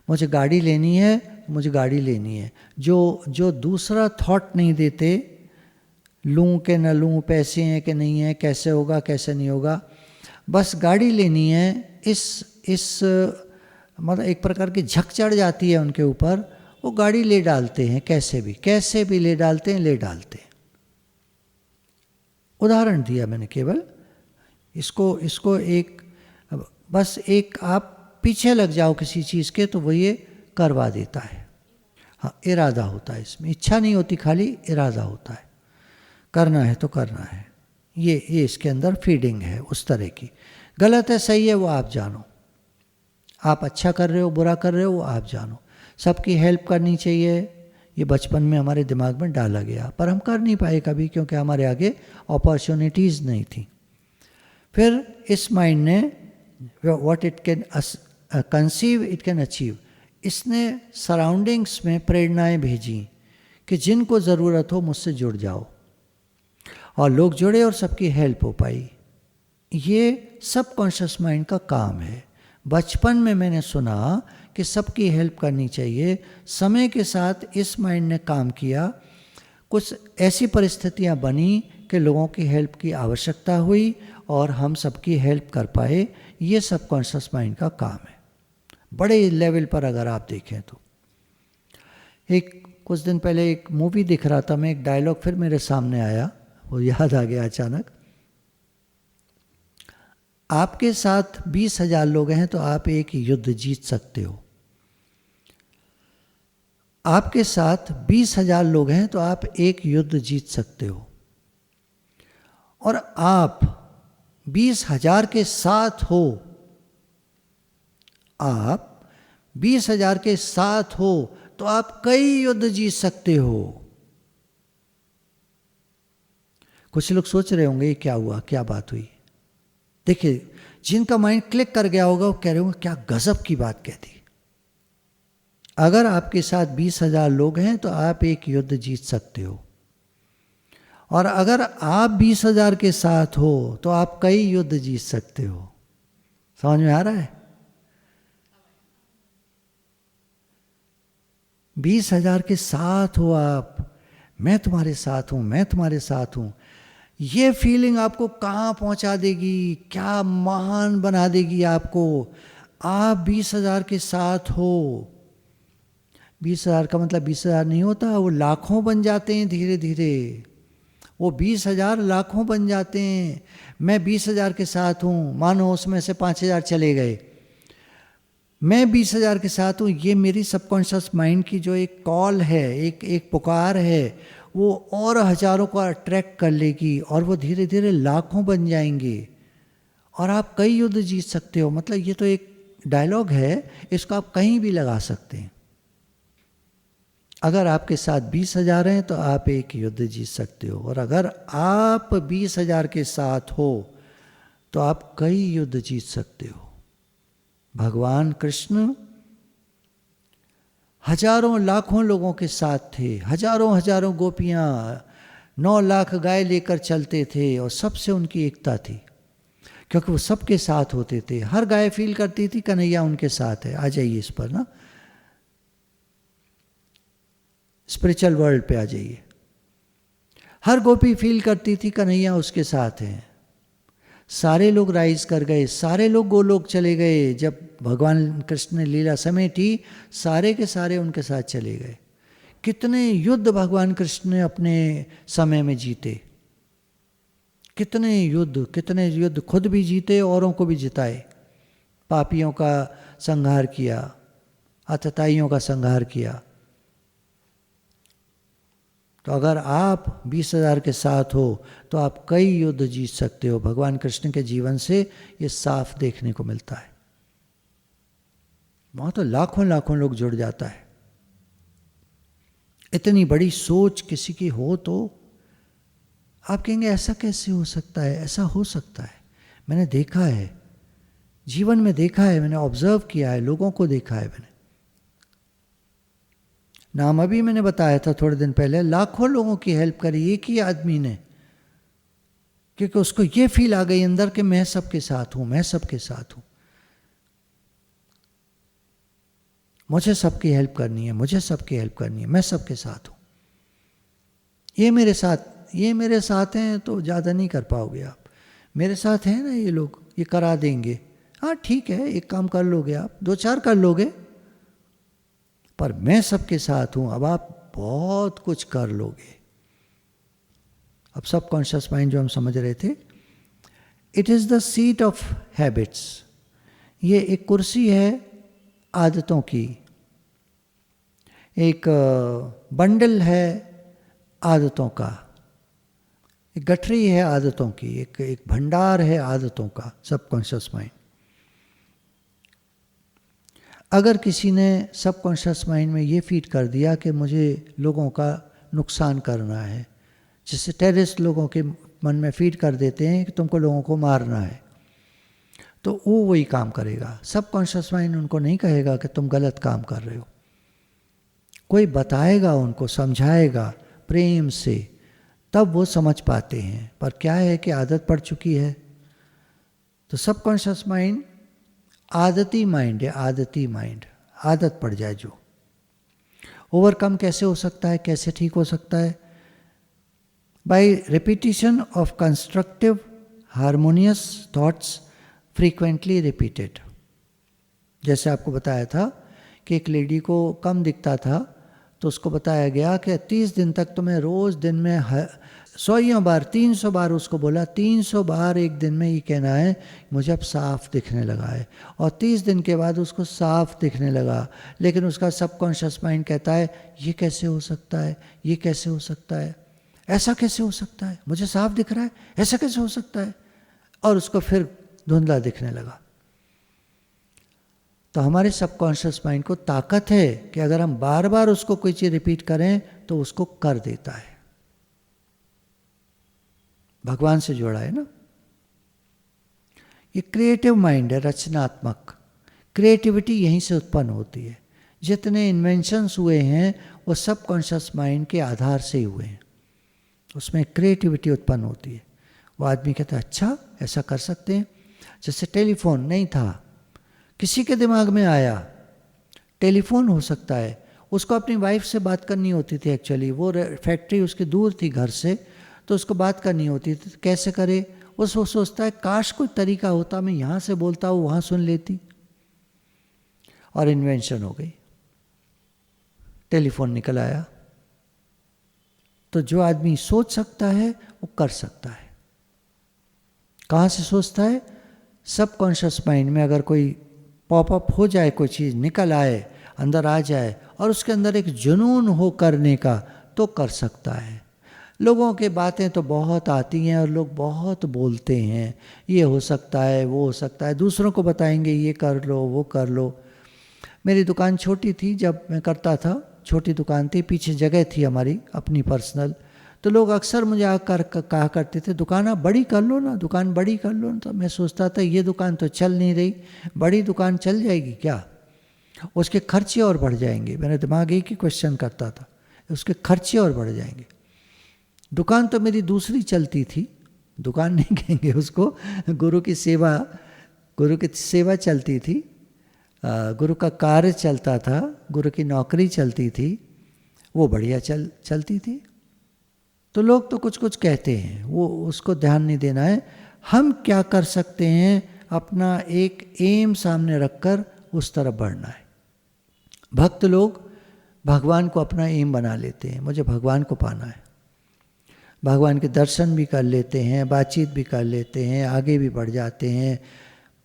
मुझे गाड़ी लेनी है, मुझे गाड़ी लेनी है। जो दूसरा थॉट नहीं देते, लूँ कि न लूँ, पैसे हैं कि नहीं है, कैसे होगा कैसे नहीं होगा, बस गाड़ी लेनी है, इस मतलब एक प्रकार की झक चढ़ जाती है उनके ऊपर, वो गाड़ी ले डालते हैं, कैसे भी ले डालते हैं। उदाहरण दिया मैंने केवल, इसको एक बस एक आप पीछे लग जाओ किसी चीज़ के तो वो ये करवा देता है। हाँ, इरादा होता है इसमें, इच्छा नहीं होती, खाली इरादा होता है, करना है तो करना है। ये इसके अंदर फीडिंग है उस तरह की। गलत है सही है वो आप जानो, आप अच्छा कर रहे हो बुरा कर रहे हो वो आप जानो। सबकी हेल्प करनी चाहिए, ये बचपन में हमारे दिमाग में डाला गया, पर हम कर नहीं पाए कभी, क्योंकि हमारे आगे अपॉर्चुनिटीज़ नहीं थी। फिर इस माइंड ने what it can conceive it can achieve, इसने सराउंडिंग्स में प्रेरणाएं भेजी कि जिनको ज़रूरत हो मुझसे जुड़ जाओ, और लोग जुड़े और सबकी हेल्प हो पाई। ये सब कॉन्शियस माइंड का काम है। बचपन में मैंने सुना कि सबकी हेल्प करनी चाहिए, समय के साथ इस माइंड ने काम किया, कुछ ऐसी परिस्थितियां बनी कि लोगों की हेल्प की आवश्यकता हुई और हम सबकी हेल्प कर पाए। ये सब कॉन्शियस माइंड का काम है बड़े लेवल पर अगर आप देखें तो। कुछ दिन पहले एक मूवी दिख रहा था मैं, एक डायलॉग फिर मेरे सामने आया, वो याद आ गया अचानक। आपके साथ 20,000 लोग हैं तो आप एक युद्ध जीत सकते हो। आपके साथ 20,000 लोग हैं तो आप एक युद्ध जीत सकते हो। और आप 20,000 के साथ हो, आप 20,000 के साथ हो तो आप कई युद्ध जीत सकते हो। कुछ लोग सोच रहे होंगे क्या हुआ, क्या बात हुई। देखिए, जिनका माइंड क्लिक कर गया होगा वो कह रहे होंगे क्या गजब की बात कह दी। अगर आपके साथ 20,000 लोग हैं तो आप एक युद्ध जीत सकते हो, और अगर आप 20,000 के साथ हो तो आप कई युद्ध जीत सकते हो। समझ में आ रहा है? 20,000 के साथ हो आप, मैं तुम्हारे साथ हूं, मैं तुम्हारे साथ हूं, ये फीलिंग आपको कहाँ पहुंचा देगी, क्या महान बना देगी आपको। आप 20,000 के साथ हो, 20,000 का मतलब 20,000 नहीं होता, वो लाखों बन जाते हैं धीरे धीरे, वो 20,000 लाखों बन जाते हैं। मैं 20,000 के साथ हूँ, मानो उसमें से 5,000 चले गए, मैं 20,000 के साथ हूँ। ये मेरी सबकॉन्शियस माइंड की जो एक कॉल है, एक पुकार है, वो और हजारों को अट्रैक्ट कर लेगी और वो धीरे धीरे लाखों बन जाएंगे और आप कई युद्ध जीत सकते हो। मतलब ये तो एक डायलॉग है, इसको आप कहीं भी लगा सकते हैं। अगर आपके साथ 20,000 हैं तो आप एक युद्ध जीत सकते हो, और अगर आप 20,000 के साथ हो तो आप कई युद्ध जीत सकते हो। भगवान कृष्ण हजारों लाखों लोगों के साथ थे, हजारों हजारों गोपियाँ, 9 लाख गाय लेकर चलते थे, और सबसे उनकी एकता थी क्योंकि वो सबके साथ होते थे। हर गाय फील करती थी कन्हैया उनके साथ है। आ जाइए इस पर ना, स्पिरिचुअल वर्ल्ड पे आ जाइए। हर गोपी फील करती थी कन्हैया उसके साथ है। सारे लोग राइज कर गए, सारे लोग गोलोक चले गए। जब भगवान कृष्ण ने लीला समेटी, सारे के सारे उनके साथ चले गए। कितने युद्ध भगवान कृष्ण ने अपने समय में जीते, कितने युद्ध खुद भी जीते, औरों को भी जिताए। पापियों का संहार किया, अतताइयों का संहार किया। तो अगर आप 20,000 के साथ हो तो आप कई युद्ध जीत सकते हो। भगवान कृष्ण के जीवन से ये साफ देखने को मिलता है। वहाँ तो लाखों लाखों लोग जुड़ जाता है। इतनी बड़ी सोच किसी की हो तो आप कहेंगे ऐसा कैसे हो सकता है? ऐसा हो सकता है, मैंने देखा है, जीवन में देखा है, मैंने ऑब्जर्व किया है, लोगों को देखा है मैंने। नाम अभी मैंने बताया था थोड़े दिन पहले, लाखों लोगों की हेल्प करी एक ही आदमी ने, क्योंकि उसको ये फील आ गई अंदर कि मैं सबके साथ हूं, मैं सबके साथ हूं, मुझे सबकी हेल्प करनी है, मुझे सबकी हेल्प करनी है, मैं सबके साथ हूं। ये मेरे साथ हैं तो ज़्यादा नहीं कर पाओगे आप। मेरे साथ हैं ना ये लोग, ये करा देंगे। हाँ ठीक है, एक काम कर लोगे आप, 2-4 कर लोगे, पर मैं सबके साथ हूं, अब आप बहुत कुछ कर लोगे। अब सबकॉन्शियस माइंड जो हम समझ रहे थे, it is the seat of habits. ये एक कुर्सी है आदतों की, एक बंडल है आदतों का, एक गठरी है आदतों की, एक भंडार है आदतों का, सबकॉन्शियस माइंड। अगर किसी ने सबकॉन्शियस माइंड में ये फीड कर दिया कि मुझे लोगों का नुकसान करना है, जिससे टेररिस्ट लोगों के मन में फीड कर देते हैं कि तुमको लोगों को मारना है, तो वो वही काम करेगा। सबकॉन्शियस माइंड उनको नहीं कहेगा कि तुम गलत काम कर रहे हो, कोई बताएगा, उनको समझाएगा प्रेम से, तब वो समझ पाते हैं। पर क्या है कि आदत पड़ चुकी है। तो सबकॉन्शियस माइंड आदती माइंड है, आदती माइंड, आदत पड़ जाए जो। ओवरकम कैसे हो सकता है, कैसे ठीक हो सकता है? By repetition of constructive harmonious thoughts frequently repeated. जैसे आपको बताया था कि एक लेडी को कम दिखता था, तो उसको बताया गया कि 30 दिन तक तुम्हें रोज़ दिन में 100 बार 300 बार उसको बोला, 300 बार एक दिन में ये कहना है मुझे अब साफ दिखने लगा है। और 30 दिन के बाद उसको साफ दिखने लगा, लेकिन उसका सबकॉन्शियस माइंड कहता है ये कैसे हो सकता है, ये कैसे हो सकता है, ऐसा कैसे हो सकता है, मुझे साफ दिख रहा है, ऐसा कैसे हो सकता है, और उसको फिर धुंधला दिखने लगा। तो हमारे सबकॉन्शियस माइंड को ताकत है कि अगर हम बार बार उसको कोई चीज़ रिपीट करें तो उसको कर देता है। भगवान से जोड़ा है ना। ये क्रिएटिव माइंड है, रचनात्मक। क्रिएटिविटी यहीं से उत्पन्न होती है। जितने इन्वेंशंस हुए हैं वो सबकॉन्शियस माइंड के आधार से ही हुए हैं, उसमें क्रिएटिविटी उत्पन्न होती है। वो आदमी कहता है अच्छा ऐसा कर सकते हैं। जैसे टेलीफोन नहीं था, किसी के दिमाग में आया टेलीफोन हो सकता है, उसको अपनी वाइफ से बात करनी होती थी। एक्चुअली वो फैक्ट्री उसकी दूर थी घर से, तो उसको बात करनी होती थी, तो कैसे करे? वो सोचता है काश कोई तरीका होता, मैं यहाँ से बोलता हूँ वहाँ सुन लेती, और इन्वेंशन हो गई, टेलीफोन निकल आया। तो जो आदमी सोच सकता है वो कर सकता है। कहाँ से सोचता है? सबकॉन्शियस माइंड में अगर कोई पॉपअप हो जाए, कोई चीज़ निकल आए, अंदर आ जाए, और उसके अंदर एक जुनून हो करने का, तो कर सकता है। लोगों के बातें तो बहुत आती हैं और लोग बहुत बोलते हैं, ये हो सकता है, वो हो सकता है, दूसरों को बताएंगे ये कर लो, वो कर लो। मेरी दुकान छोटी थी जब मैं करता था, छोटी दुकान थी, पीछे जगह थी हमारी अपनी पर्सनल। तो लोग अक्सर मुझे आकर कहा करते थे दुकान आप बड़ी कर लो ना, दुकान बड़ी कर लो ना। तो मैं सोचता था ये दुकान तो चल नहीं रही, बड़ी दुकान चल जाएगी क्या, उसके खर्चे और बढ़ जाएंगे। मेरा दिमाग एक ही क्वेश्चन करता था, उसके खर्चे और बढ़ जाएंगे। दुकान तो मेरी दूसरी चलती थी, दुकान नहीं कहेंगे उसको, गुरु की सेवा चलती थी, गुरु का कार्य चलता था, गुरु की नौकरी चलती थी, वो बढ़िया चलती थी। तो लोग तो कुछ कुछ कहते हैं, वो उसको ध्यान नहीं देना है। हम क्या कर सकते हैं, अपना एक एम सामने रखकर उस तरफ बढ़ना है। भक्त लोग भगवान को अपना एम बना लेते हैं, मुझे भगवान को पाना है, भगवान के दर्शन भी कर लेते हैं, बातचीत भी कर लेते हैं, आगे भी बढ़ जाते हैं,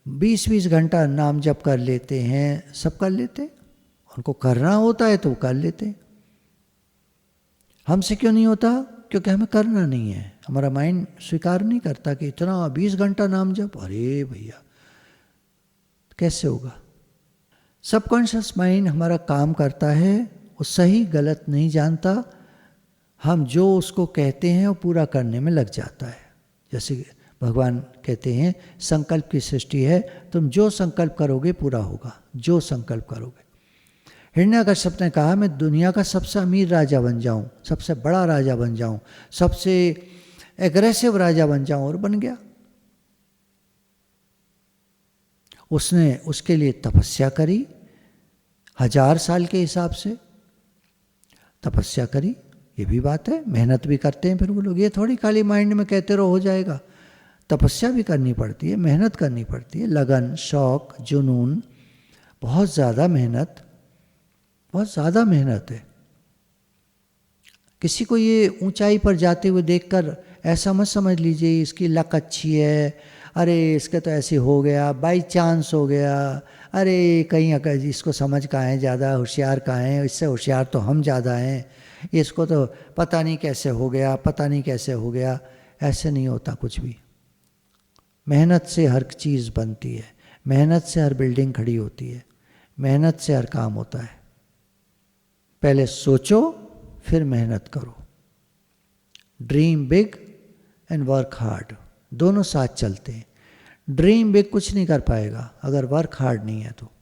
20-20 घंटा नाम जप कर लेते हैं, सब कर लेते हैं। उनको करना होता है तो वो कर लेते हैं। हमसे क्यों नहीं होता, क्योंकि हमें करना नहीं है, हमारा माइंड स्वीकार नहीं करता कि इतना 20 घंटा नाम जप, अरे भैया कैसे होगा। सबकॉन्शियस माइंड हमारा काम करता है, वो सही गलत नहीं जानता, हम जो उसको कहते हैं वो पूरा करने में लग जाता है। जैसे भगवान कहते हैं संकल्प की सृष्टि है, तुम जो संकल्प करोगे पूरा होगा, जो संकल्प करोगे। हिरण्यकश्यप ने कहा मैं दुनिया का सबसे अमीर राजा बन जाऊं, सबसे बड़ा राजा बन जाऊं, सबसे एग्रेसिव राजा बन जाऊं, और बन गया। उसने उसके लिए तपस्या करी, 1000 साल के हिसाब से तपस्या करी। ये भी बात है, मेहनत भी करते हैं फिर वो लोग, ये थोड़ी खाली माइंड में कहते रहो हो जाएगा। तपस्या भी करनी पड़ती है, मेहनत करनी पड़ती है, लगन, शौक, जुनून, बहुत ज़्यादा मेहनत, बहुत ज़्यादा मेहनत है। किसी को ये ऊंचाई पर जाते हुए देखकर ऐसा मत समझ लीजिए इसकी लक अच्छी है, अरे इसका तो ऐसे हो गया, बाई चांस हो गया, अरे कहीं अगर इसको समझ कहाँ है ज़्यादा, होशियार कहाँ है, इससे होशियार तो हम ज़्यादा हैं, इसको तो पता नहीं कैसे हो गया, पता नहीं कैसे हो गया। ऐसे नहीं होता कुछ भी। मेहनत से हर चीज़ बनती है, मेहनत से हर बिल्डिंग खड़ी होती है, मेहनत से हर काम होता है। पहले सोचो फिर मेहनत करो। Dream big and work hard, दोनों साथ चलते हैं। ड्रीम बिग कुछ नहीं कर पाएगा अगर वर्क हार्ड नहीं है तो।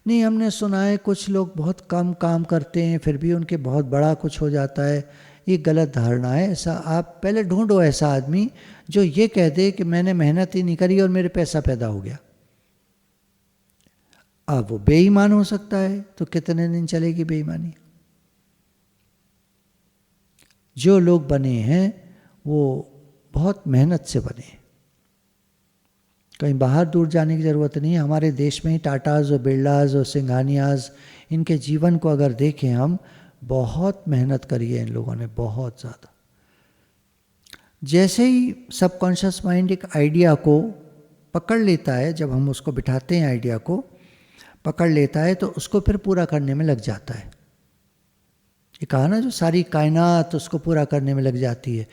नहीं, हमने सुना है कुछ लोग बहुत कम काम करते हैं फिर भी उनके बहुत बड़ा कुछ हो जाता है, ये गलत धारणा है। ऐसा आप पहले ढूंढो ऐसा आदमी जो ये कह दे कि मैंने मेहनत ही नहीं करी और मेरे पैसा पैदा हो गया। अब वो बेईमान हो सकता है तो कितने दिन चलेगी बेईमानी। जो लोग बने हैं वो बहुत मेहनत से बने, कहीं बाहर दूर जाने की ज़रूरत नहीं है। हमारे देश में ही टाटाज और बिरलाज और सिंघानियाज, इनके जीवन को अगर देखें हम, बहुत मेहनत करी है इन लोगों ने, बहुत ज़्यादा। जैसे ही सबकॉन्शियस माइंड एक आइडिया को पकड़ लेता है, जब हम उसको बिठाते हैं आइडिया को पकड़ लेता है तो उसको फिर पूरा करने में लग जाता है। ये कहा ना जो सारी कायनात उसको पूरा करने में लग जाती है,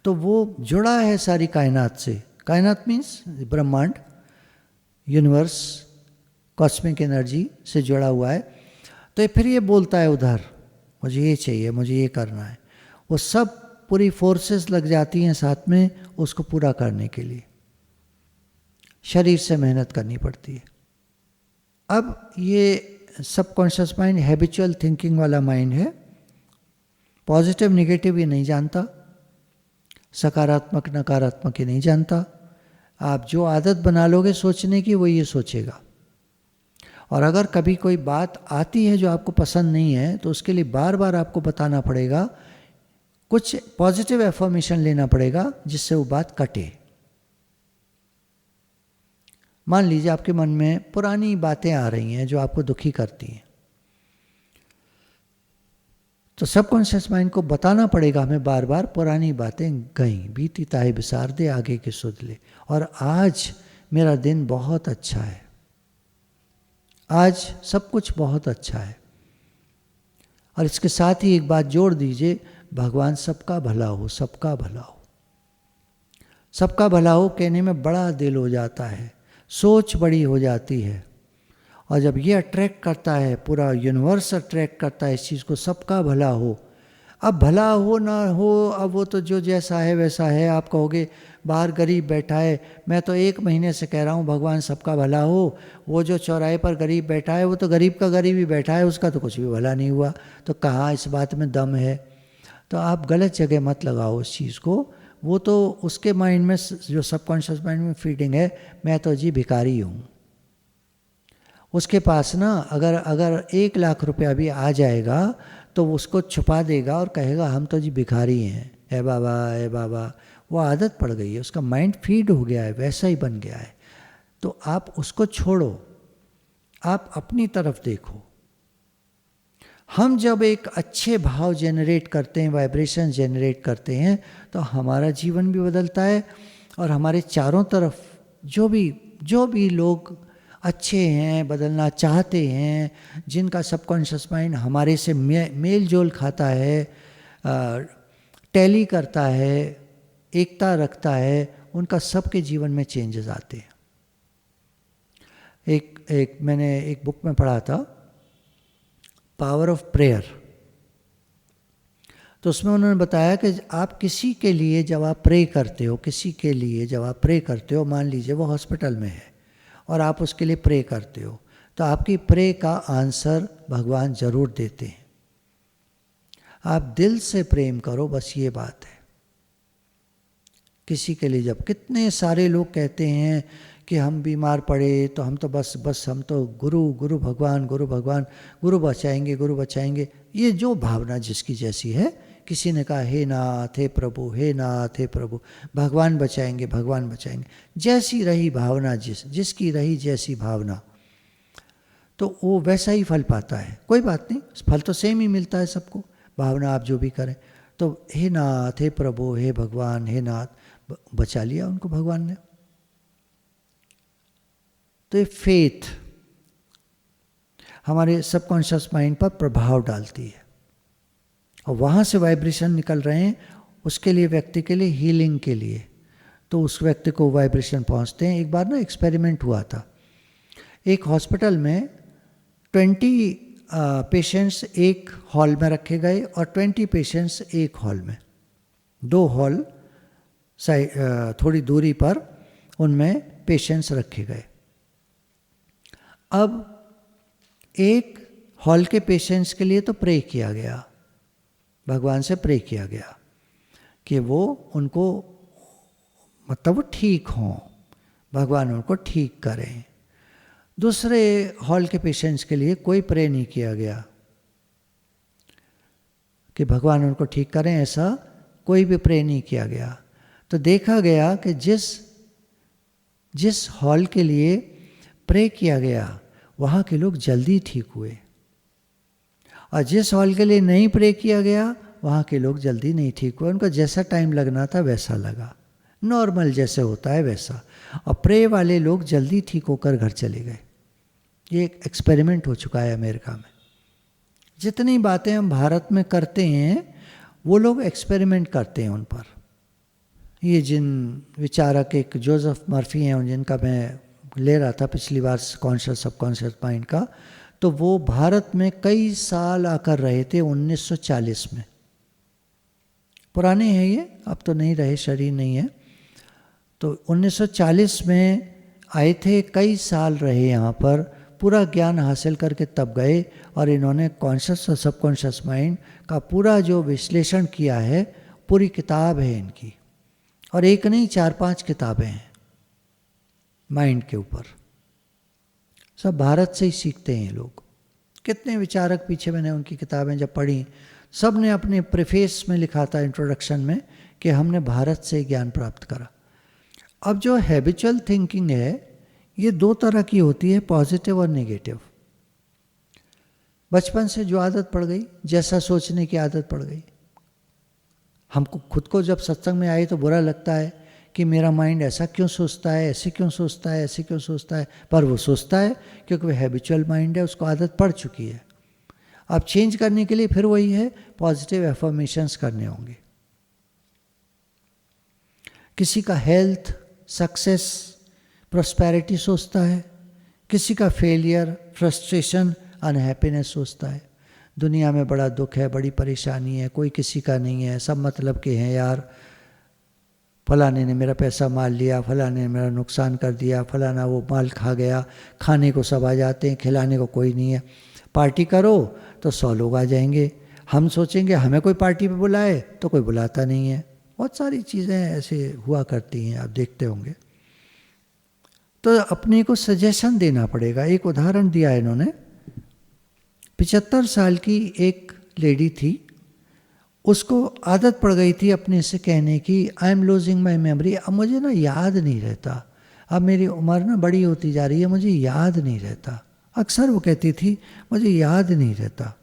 तो वो जुड़ा है सारी कायनात से। कायनात मीन्स ब्रह्मांड, यूनिवर्स, कॉस्मिक एनर्जी से जुड़ा हुआ है। तो फिर ये बोलता है उधर मुझे ये चाहिए, मुझे ये करना है, वो सब पूरी फोर्सेस लग जाती हैं साथ में उसको पूरा करने के लिए। शरीर से मेहनत करनी पड़ती है। अब ये सबकॉन्शियस माइंड हैबिचुअल थिंकिंग वाला माइंड है, पॉजिटिव नेगेटिव ये नहीं जानता, सकारात्मक नकारात्मक ये नहीं जानता। आप जो आदत बना लोगे सोचने की वो ये सोचेगा। और अगर कभी कोई बात आती है जो आपको पसंद नहीं है तो उसके लिए बार बार आपको बताना पड़ेगा, कुछ पॉजिटिव एफर्मेशन लेना पड़ेगा जिससे वो बात कटे। मान लीजिए आपके मन में पुरानी बातें आ रही हैं जो आपको दुखी करती हैं, तो सबकॉन्शियस माइंड को बताना पड़ेगा हमें बार बार, पुरानी बातें गई बीती ताहे बिसार दे, आगे के सुध ले, और आज मेरा दिन बहुत अच्छा है, आज सब कुछ बहुत अच्छा है। और इसके साथ ही एक बात जोड़ दीजिए, भगवान सबका भला हो, सबका भला हो। सबका भला हो कहने में बड़ा दिल हो जाता है, सोच बड़ी हो जाती है, और जब ये अट्रैक्ट करता है, पूरा यूनिवर्स अट्रैक्ट करता है इस चीज़ को, सबका भला हो। अब भला हो ना हो, अब वो तो जो जैसा है वैसा है। आप कहोगे बाहर गरीब बैठा है, मैं तो 1 महीने से कह रहा हूँ भगवान सबका भला हो। वो जो चौराहे पर गरीब बैठा है वो तो गरीब का गरीब ही बैठा है, उसका तो कुछ भी भला नहीं हुआ। तो कहाँ इस बात में दम है? तो आप गलत जगह मत लगाओ उस चीज़ को। वो तो उसके माइंड में, जो सबकॉन्शियस माइंड में फीडिंग है, मैं तो जी भिखारी हूँ। उसके पास ना अगर 1 लाख रुपया भी आ जाएगा तो उसको छुपा देगा और कहेगा हम तो जी भिखारी हैं, ए बाबा ए बाबा। वो आदत पड़ गई है, उसका माइंड फीड हो गया है, वैसा ही बन गया है। तो आप उसको छोड़ो, आप अपनी तरफ देखो। हम जब एक अच्छे भाव जनरेट करते हैं, वाइब्रेशन जनरेट करते हैं, तो हमारा जीवन भी बदलता है और हमारे चारों तरफ जो भी लोग अच्छे हैं, बदलना चाहते हैं, जिनका सबकॉन्शियस माइंड हमारे से मेल जोल खाता है, टैली करता है, एकता रखता है, उनका सबके जीवन में चेंजेस आते हैं। मैंने एक बुक में पढ़ा था, पावर ऑफ प्रेयर। तो उसमें उन्होंने बताया कि आप किसी के लिए जब आप प्रे करते हो, किसी के लिए जब आप प्रे करते हो, मान लीजिए वो हॉस्पिटल में है और आप उसके लिए प्रे करते हो, तो आपकी प्रे का आंसर भगवान जरूर देते हैं। आप दिल से प्रेम करो, बस ये बात है। किसी के लिए जब कितने सारे लोग कहते हैं कि हम बीमार पड़े तो हम तो बस हम तो गुरु भगवान गुरु बचाएंगे। ये जो भावना जिसकी जैसी है, किसी ने कहा हे नाथ हे प्रभु भगवान बचाएंगे। जैसी रही भावना, जिसकी रही जैसी भावना, तो वो वैसा ही फल पाता है। कोई बात नहीं, फल तो सेम ही मिलता है सबको, भावना आप जो भी करें। तो हे नाथ हे प्रभु हे भगवान हे नाथ, बचा लिया उनको भगवान ने। तो ये फेथ हमारे सबकॉन्शियस माइंड पर प्रभाव डालती है और वहाँ से वाइब्रेशन निकल रहे हैं उसके लिए, व्यक्ति के लिए, हीलिंग के लिए, तो उस व्यक्ति को वाइब्रेशन पहुँचते हैं। एक बार ना एक्सपेरिमेंट हुआ था, एक हॉस्पिटल में 20 पेशेंट्स एक हॉल में रखे गए और 20 पेशेंट्स एक हॉल में, 2 हॉल थोड़ी दूरी पर उनमें पेशेंट्स रखे गए। अब एक हॉल के पेशेंट्स के लिए तो प्रे किया गया, भगवान से प्रे किया गया कि वो उनको मतलब वो ठीक हों, भगवान उनको ठीक करें। दूसरे हॉल के पेशेंट्स के लिए कोई प्रे नहीं किया गया कि भगवान उनको ठीक करें, ऐसा कोई भी प्रे नहीं किया गया। तो देखा गया कि जिस हॉल के लिए प्रे किया गया वहाँ के लोग जल्दी ठीक हुए, और जिस हॉल के लिए नहीं प्रे किया गया वहाँ के लोग जल्दी नहीं ठीक हुए। उनको जैसा टाइम लगना था वैसा लगा, नॉर्मल जैसे होता है वैसा, और प्रे वाले लोग जल्दी ठीक होकर घर चले गए। ये एक एक्सपेरिमेंट हो चुका है अमेरिका में। जितनी बातें हम भारत में करते हैं वो लोग एक्सपेरिमेंट करते हैं उन पर। ये जिन विचारक एक जोसेफ मर्फी हैं, जिनका मैं ले रहा था पिछली बार कॉन्शियस सबकॉन्शियस माइंड का, तो वो भारत में कई साल आकर रहे थे 1940 में। पुराने हैं ये, अब तो नहीं रहे, शरीर नहीं है। तो 1940 में आए थे, कई साल रहे यहाँ पर, पूरा ज्ञान हासिल करके तब गए और इन्होंने कॉन्शियस और सबकॉन्शियस माइंड का पूरा जो विश्लेषण किया है, पूरी किताब है इनकी, और एक नहीं 4-5 किताबें हैं माइंड के ऊपर। सब भारत से ही सीखते हैं ये लोग। कितने विचारक पीछे मैंने उनकी किताबें जब पढ़ी, सब ने अपने प्रेफेस में लिखा था, इंट्रोडक्शन में, कि हमने भारत से ज्ञान प्राप्त करा। अब जो हैबिचुअल थिंकिंग है ये 2 तरह की होती है, पॉजिटिव और नेगेटिव। बचपन से जो आदत पड़ गई, जैसा सोचने की आदत पड़ गई, हमको खुद को जब सत्संग में आए तो बुरा लगता है कि मेरा माइंड ऐसा क्यों सोचता है, ऐसे क्यों सोचता है, पर वो सोचता है क्योंकि वो हैबिचुअल माइंड है, उसको आदत पड़ चुकी है। अब चेंज करने के लिए फिर वही है, पॉजिटिव एफर्मेशंस करने होंगे। किसी का हेल्थ, सक्सेस, प्रॉस्पेरिटी सोचता है, किसी का फेलियर, फ्रस्ट्रेशन, अनहैप्पीनेस सोचता है। दुनिया में बड़ा दुख है, बड़ी परेशानी है, कोई किसी का नहीं है, सब मतलब के हैं यार, फलाने ने मेरा पैसा माल लिया, फलाने ने मेरा नुकसान कर दिया, फलाना वो माल खा गया, खाने को सब आ जाते हैं, खिलाने को कोई नहीं है। पार्टी करो तो 100 लोग आ जाएंगे, हम सोचेंगे हमें कोई पार्टी पे बुलाए तो कोई बुलाता नहीं है। बहुत सारी चीज़ें ऐसे हुआ करती हैं, आप देखते होंगे। तो अपने को सजेशन देना पड़ेगा। एक उदाहरण दिया है इन्होंने, 75 साल की एक लेडी थी, उसको आदत पड़ गई थी अपने से कहने की, I am losing my memory, अब मुझे ना याद नहीं रहता, अब मेरी उम्र ना बड़ी होती जा रही है, मुझे याद नहीं रहता। अक्सर वो कहती थी मुझे याद नहीं रहता।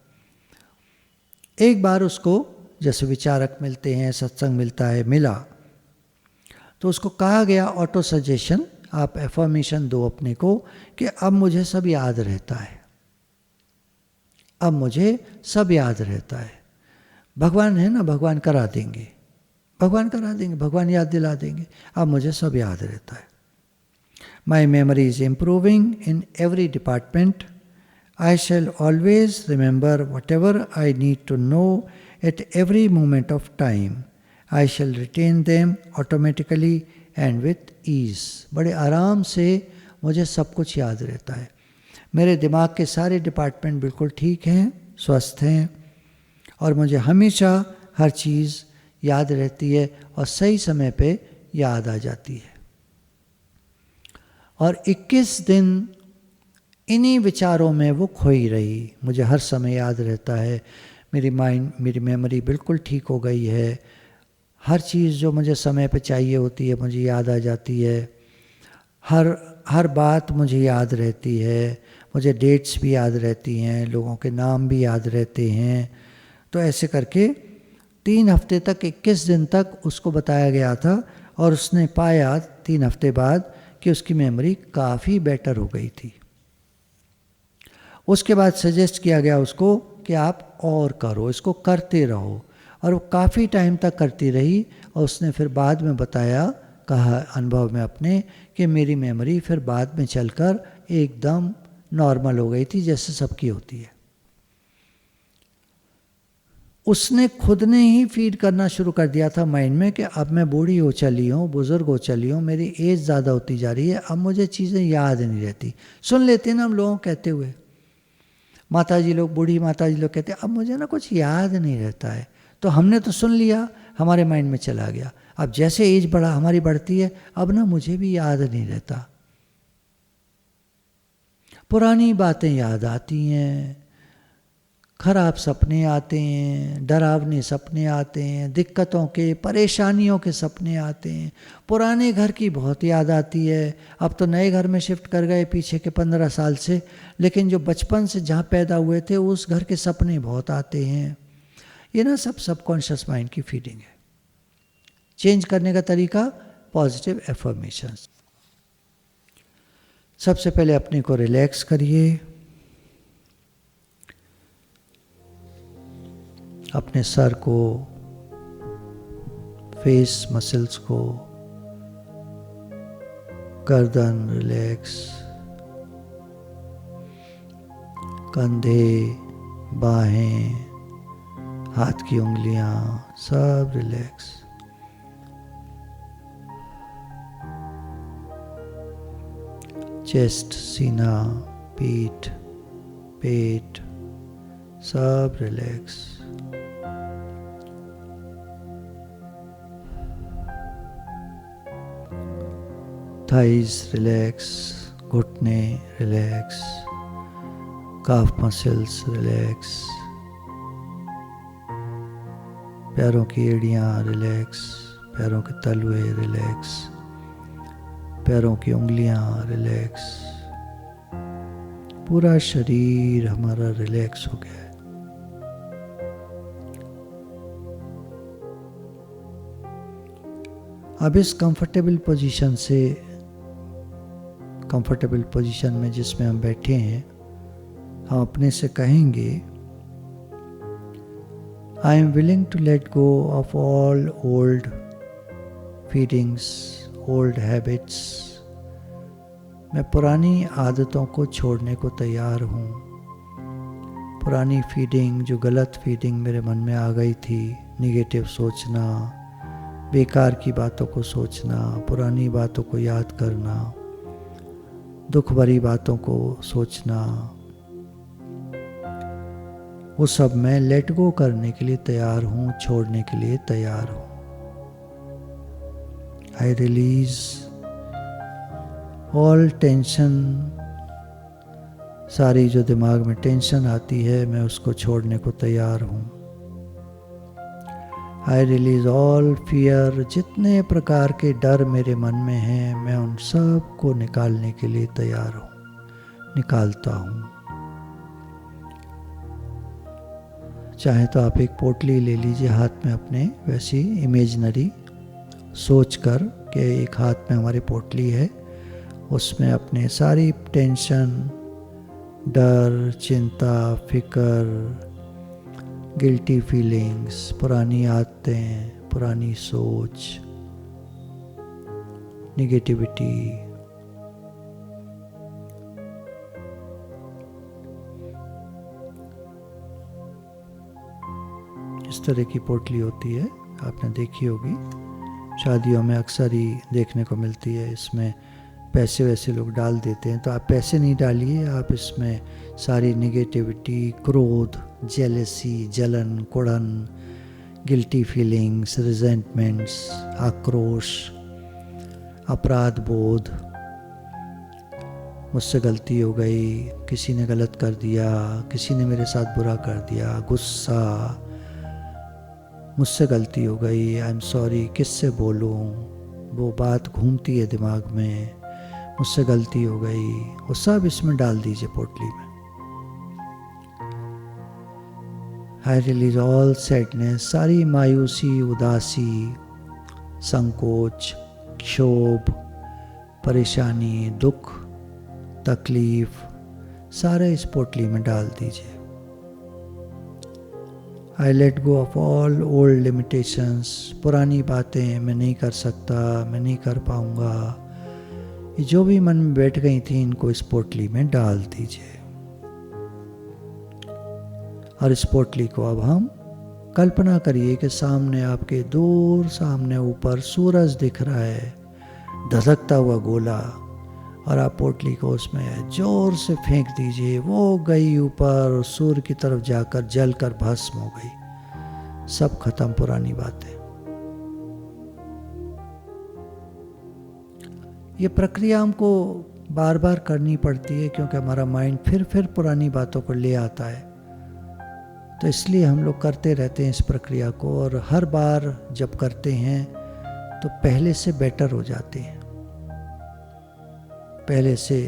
एक बार उसको जैसे विचारक मिलते हैं, सत्संग मिलता है, मिला, तो उसको कहा गया ऑटो सजेशन, आप एफर्मेशन दो अपने को कि अब मुझे सब याद रहता है, अब मुझे सब याद रहता है। भगवान है ना, भगवान करा देंगे, भगवान करा देंगे, भगवान याद दिला देंगे, अब मुझे सब याद रहता है। My memory is improving in every department, I shall always remember whatever I need to know at every moment of time. I shall retain them automatically and with ease. बड़े आराम से मुझे सब कुछ याद रहता है। मेरे दिमाग के सारे डिपार्टमेंट बिल्कुल ठीक हैं, स्वस्थ हैं, और मुझे हमेशा हर चीज़ याद रहती है और सही समय पे याद आ जाती है। और 21 दिन इन्हीं विचारों में वो खोई रही। मुझे हर समय याद रहता है, मेरी मेमोरी बिल्कुल ठीक हो गई है, हर चीज़ जो मुझे समय पे चाहिए होती है मुझे याद आ जाती है, हर बात मुझे याद रहती है, मुझे डेट्स भी याद रहती हैं, लोगों के नाम भी याद रहते हैं। तो ऐसे करके 3 हफ्ते तक, 21 दिन तक उसको बताया गया था, और उसने पाया 3 हफ्ते बाद कि उसकी मेमोरी काफ़ी बेटर हो गई थी। उसके बाद सजेस्ट किया गया उसको कि आप और करो, इसको करते रहो, और वो काफ़ी टाइम तक करती रही। और उसने फिर बाद में बताया, कहा अनुभव में अपने, कि मेरी मेमोरी फिर बाद में चलकर एकदम नॉर्मल हो गई थी, जैसे सबकी होती है। उसने खुद ने ही फीड करना शुरू कर दिया था माइंड में कि अब मैं बूढ़ी हो चली हूँ, बुज़ुर्ग हो चली हूँ, मेरी एज ज़्यादा होती जा रही है, अब मुझे चीज़ें याद नहीं रहती। सुन लेते हैं ना हम लोगों कहते हुए, माताजी लोग, बूढ़ी माताजी लोग कहते हैं अब मुझे ना कुछ याद नहीं रहता है। तो हमने तो सुन लिया, हमारे माइंड में चला गया। अब जैसे एज हमारी बढ़ती है, अब ना मुझे भी याद नहीं रहता, पुरानी बातें याद आती हैं, खराब सपने आते हैं, डरावने सपने आते हैं, दिक्कतों के, परेशानियों के सपने आते हैं, पुराने घर की बहुत याद आती है। अब तो नए घर में शिफ्ट कर गए पीछे के 15 साल से, लेकिन जो बचपन से जहाँ पैदा हुए थे उस घर के सपने बहुत आते हैं। ये ना सब सबकॉन्शियस माइंड की फीडिंग है। चेंज करने का तरीका, पॉजिटिव एफर्मेशंस। सबसे पहले अपने को रिलैक्स करिए, अपने सर को, फेस मसल्स को, गर्दन रिलैक्स, कंधे, बाहें, हाथ की उंगलियां, सब रिलैक्स। चेस्ट, सीना, पीठ, पेट, सब रिलैक्स। थाइज रिलैक्स, घुटने रिलैक्स, काफ मसल्स रिलैक्स, पैरों की एड़ियाँ रिलैक्स, पैरों के तलवे रिलैक्स, पैरों की उंगलियां रिलैक्स। पूरा शरीर हमारा रिलैक्स हो गया है। अब इस कंफर्टेबल पोजीशन में जिसमें हम बैठे हैं, हम अपने से कहेंगे, I am willing to let go of all old feelings, old habits, मैं पुरानी आदतों को छोड़ने को तैयार हूँ। पुरानी फीडिंग, जो गलत फीडिंग मेरे मन में आ गई थी, निगेटिव सोचना, बेकार की बातों को सोचना, पुरानी बातों को याद करना, दुख भरी बातों को सोचना, वो सब मैं लेट गो करने के लिए तैयार हूँ, छोड़ने के लिए तैयार हूँ। आई रिलीज ऑल टेंशन, सारी जो दिमाग में टेंशन आती है मैं उसको छोड़ने को तैयार हूँ। आई रिलीज ऑल फियर, जितने प्रकार के डर मेरे मन में हैं मैं उन सब को निकालने के लिए तैयार हूँ, निकालता हूँ। चाहे तो आप एक पोटली ले लीजिए हाथ में अपने, वैसी इमेजिनरी सोच कर कि एक हाथ में हमारी पोटली है, उसमें अपने सारी टेंशन, डर, चिंता, फिकर, गिल्टी फीलिंग्स, पुरानी आदतें, पुरानी सोच, निगेटिविटी, इस तरह की पोटली होती है, आपने देखी होगी, शादियों में अक्सर ही देखने को मिलती है। इसमें पैसे वैसे लोग डाल देते हैं, तो आप पैसे नहीं डालिए, आप इसमें सारी निगेटिविटी, क्रोध, जेलसी, जलन, कुड़न, गिल्टी फीलिंग्स, रिजेंटमेंट्स, आक्रोश, अपराध बोध, मुझसे गलती हो गई, किसी ने गलत कर दिया, किसी ने मेरे साथ बुरा कर दिया, गुस्सा, मुझसे गलती हो गई, आई एम सॉरी, किससे बोलूं, वो बात घूमती है दिमाग में, मुझसे गलती हो गई, वो सब इसमें डाल दीजिए पोटली में। आई रिलीज ऑल सैडनेस, सारी मायूसी, उदासी, संकोच, क्षोभ, परेशानी, दुख, तकलीफ, सारे इस पोटली में डाल दीजिए। I let go of all old limitations, पुरानी बातें, मैं नहीं कर सकता, मैं नहीं कर पाऊँगा, ये जो भी मन में बैठ गई थी इनको इस पोटली में डाल दीजिए। और इस पोटली को अब हम कल्पना करिए कि सामने आपके, दूर सामने ऊपर सूरज दिख रहा है, धधकता हुआ गोला, और आप पोटली को उसमें जोर से फेंक दीजिए। वो गई ऊपर और सूर्य की तरफ जाकर जलकर भस्म हो गई। सब खत्म पुरानी बातें। ये प्रक्रिया हमको बार बार करनी पड़ती है क्योंकि हमारा माइंड फिर पुरानी बातों को ले आता है। तो इसलिए हम लोग करते रहते हैं इस प्रक्रिया को, और हर बार जब करते हैं तो पहले से बेटर हो जाते हैं, पहले से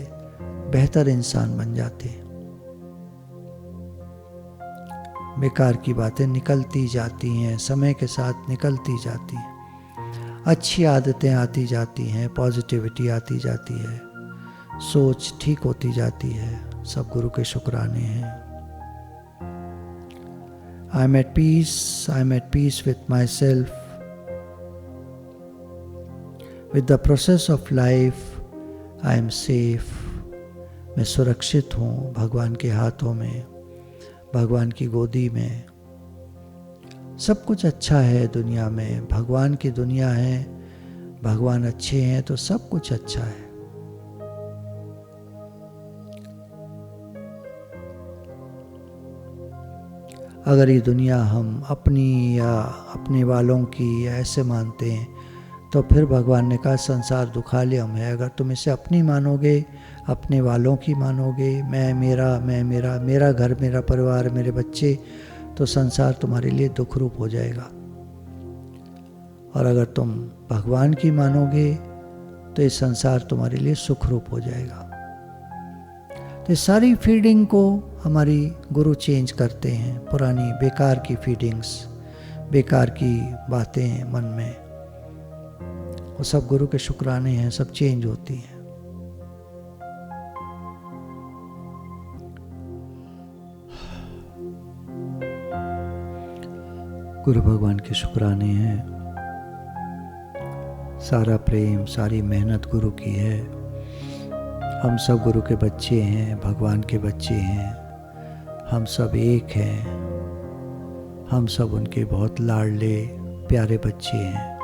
बेहतर इंसान बन जाते हैं। बेकार की बातें निकलती जाती हैं, समय के साथ निकलती जाती हैं, अच्छी आदतें आती जाती हैं, पॉजिटिविटी आती जाती है, सोच ठीक होती जाती है। सब गुरु के शुक्राने हैं। I am at peace with my self, with the process of life. I am safe, मैं सुरक्षित हूँ भगवान के हाथों में, भगवान की गोदी में। सब कुछ अच्छा है दुनिया में, भगवान की दुनिया है, भगवान अच्छे हैं तो सब कुछ अच्छा है। अगर ये दुनिया हम अपनी या अपने वालों की या ऐसे मानते हैं तो फिर भगवान ने कहा संसार दुखालयम है। अगर तुम इसे अपनी मानोगे, अपने वालों की मानोगे, मैं मेरा, मेरा घर, मेरा परिवार, मेरे बच्चे, तो संसार तुम्हारे लिए दुख रूप हो जाएगा। और अगर तुम भगवान की मानोगे तो ये संसार तुम्हारे लिए सुख रूप हो जाएगा। तो इस सारी फीडिंग को हमारी गुरु चेंज करते हैं। पुरानी बेकार की फीडिंग्स, बेकार की बातें मन में, वो सब गुरु के शुक्राने हैं, सब चेंज होती हैं। गुरु भगवान के शुक्राने हैं। सारा प्रेम, सारी मेहनत गुरु की है। हम सब गुरु के बच्चे हैं, भगवान के बच्चे हैं, हम सब एक हैं, हम सब उनके बहुत लाडले प्यारे बच्चे हैं।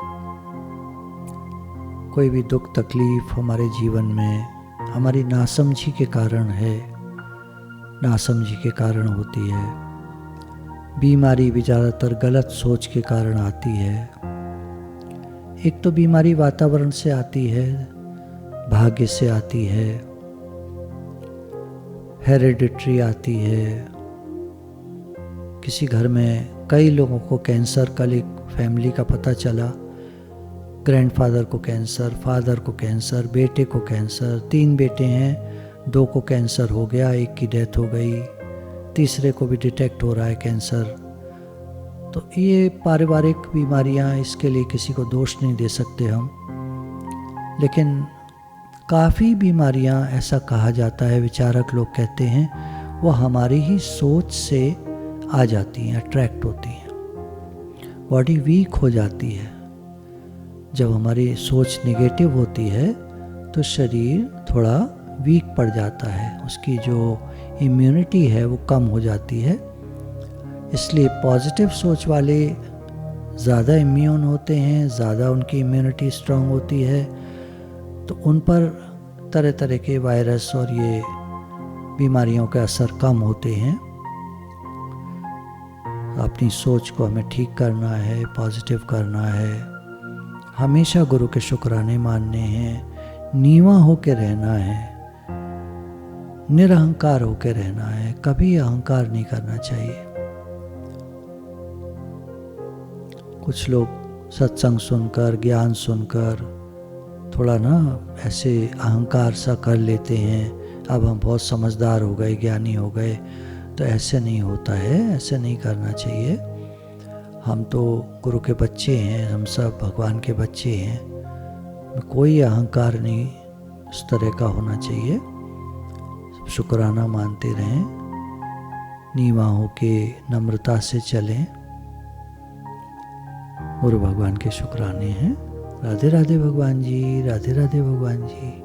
कोई भी दुख तकलीफ़ हमारे जीवन में हमारी नासमझी के कारण है, नासमझी के कारण होती है। बीमारी भी ज़्यादातर गलत सोच के कारण आती है। एक तो बीमारी वातावरण से आती है, भाग्य से आती है, हेरिडिटरी आती है। किसी घर में कई लोगों को कैंसर, कल एक फैमिली का पता चला, ग्रैंडफादर को कैंसर, फादर को कैंसर, बेटे को कैंसर, 3 बेटे हैं, 2 को कैंसर हो गया, 1 की डेथ हो गई, तीसरे को भी डिटेक्ट हो रहा है कैंसर। तो ये पारिवारिक बीमारियां, इसके लिए किसी को दोष नहीं दे सकते हम, लेकिन काफ़ी बीमारियां, ऐसा कहा जाता है, विचारक लोग कहते हैं, वो हमारी ही सोच से आ जाती हैं, अट्रैक्ट होती हैं। बॉडी वीक हो जाती है। जब हमारी सोच नेगेटिव होती है तो शरीर थोड़ा वीक पड़ जाता है, उसकी जो इम्यूनिटी है वो कम हो जाती है। इसलिए पॉजिटिव सोच वाले ज़्यादा इम्यून होते हैं, ज़्यादा उनकी इम्यूनिटी स्ट्रांग होती है, तो उन पर तरह तरह के वायरस और ये बीमारियों के असर कम होते हैं। अपनी सोच को हमें ठीक करना है, पॉजिटिव करना है, हमेशा गुरु के शुक्राने मानने हैं, नीवा होके रहना है, निरहंकार होके रहना है, कभी अहंकार नहीं करना चाहिए। कुछ लोग सत्संग सुनकर, ज्ञान सुनकर थोड़ा ना ऐसे अहंकार सा कर लेते हैं, अब हम बहुत समझदार हो गए, ज्ञानी हो गए। तो ऐसे नहीं होता है, ऐसे नहीं करना चाहिए। हम तो गुरु के बच्चे हैं, हम सब भगवान के बच्चे हैं, कोई अहंकार नहीं उस तरह का होना चाहिए। शुक्राना मानते रहें, नीवा होके नम्रता से चलें। गुरु भगवान के शुक्राने हैं। राधे राधे भगवान जी, राधे राधे भगवान जी।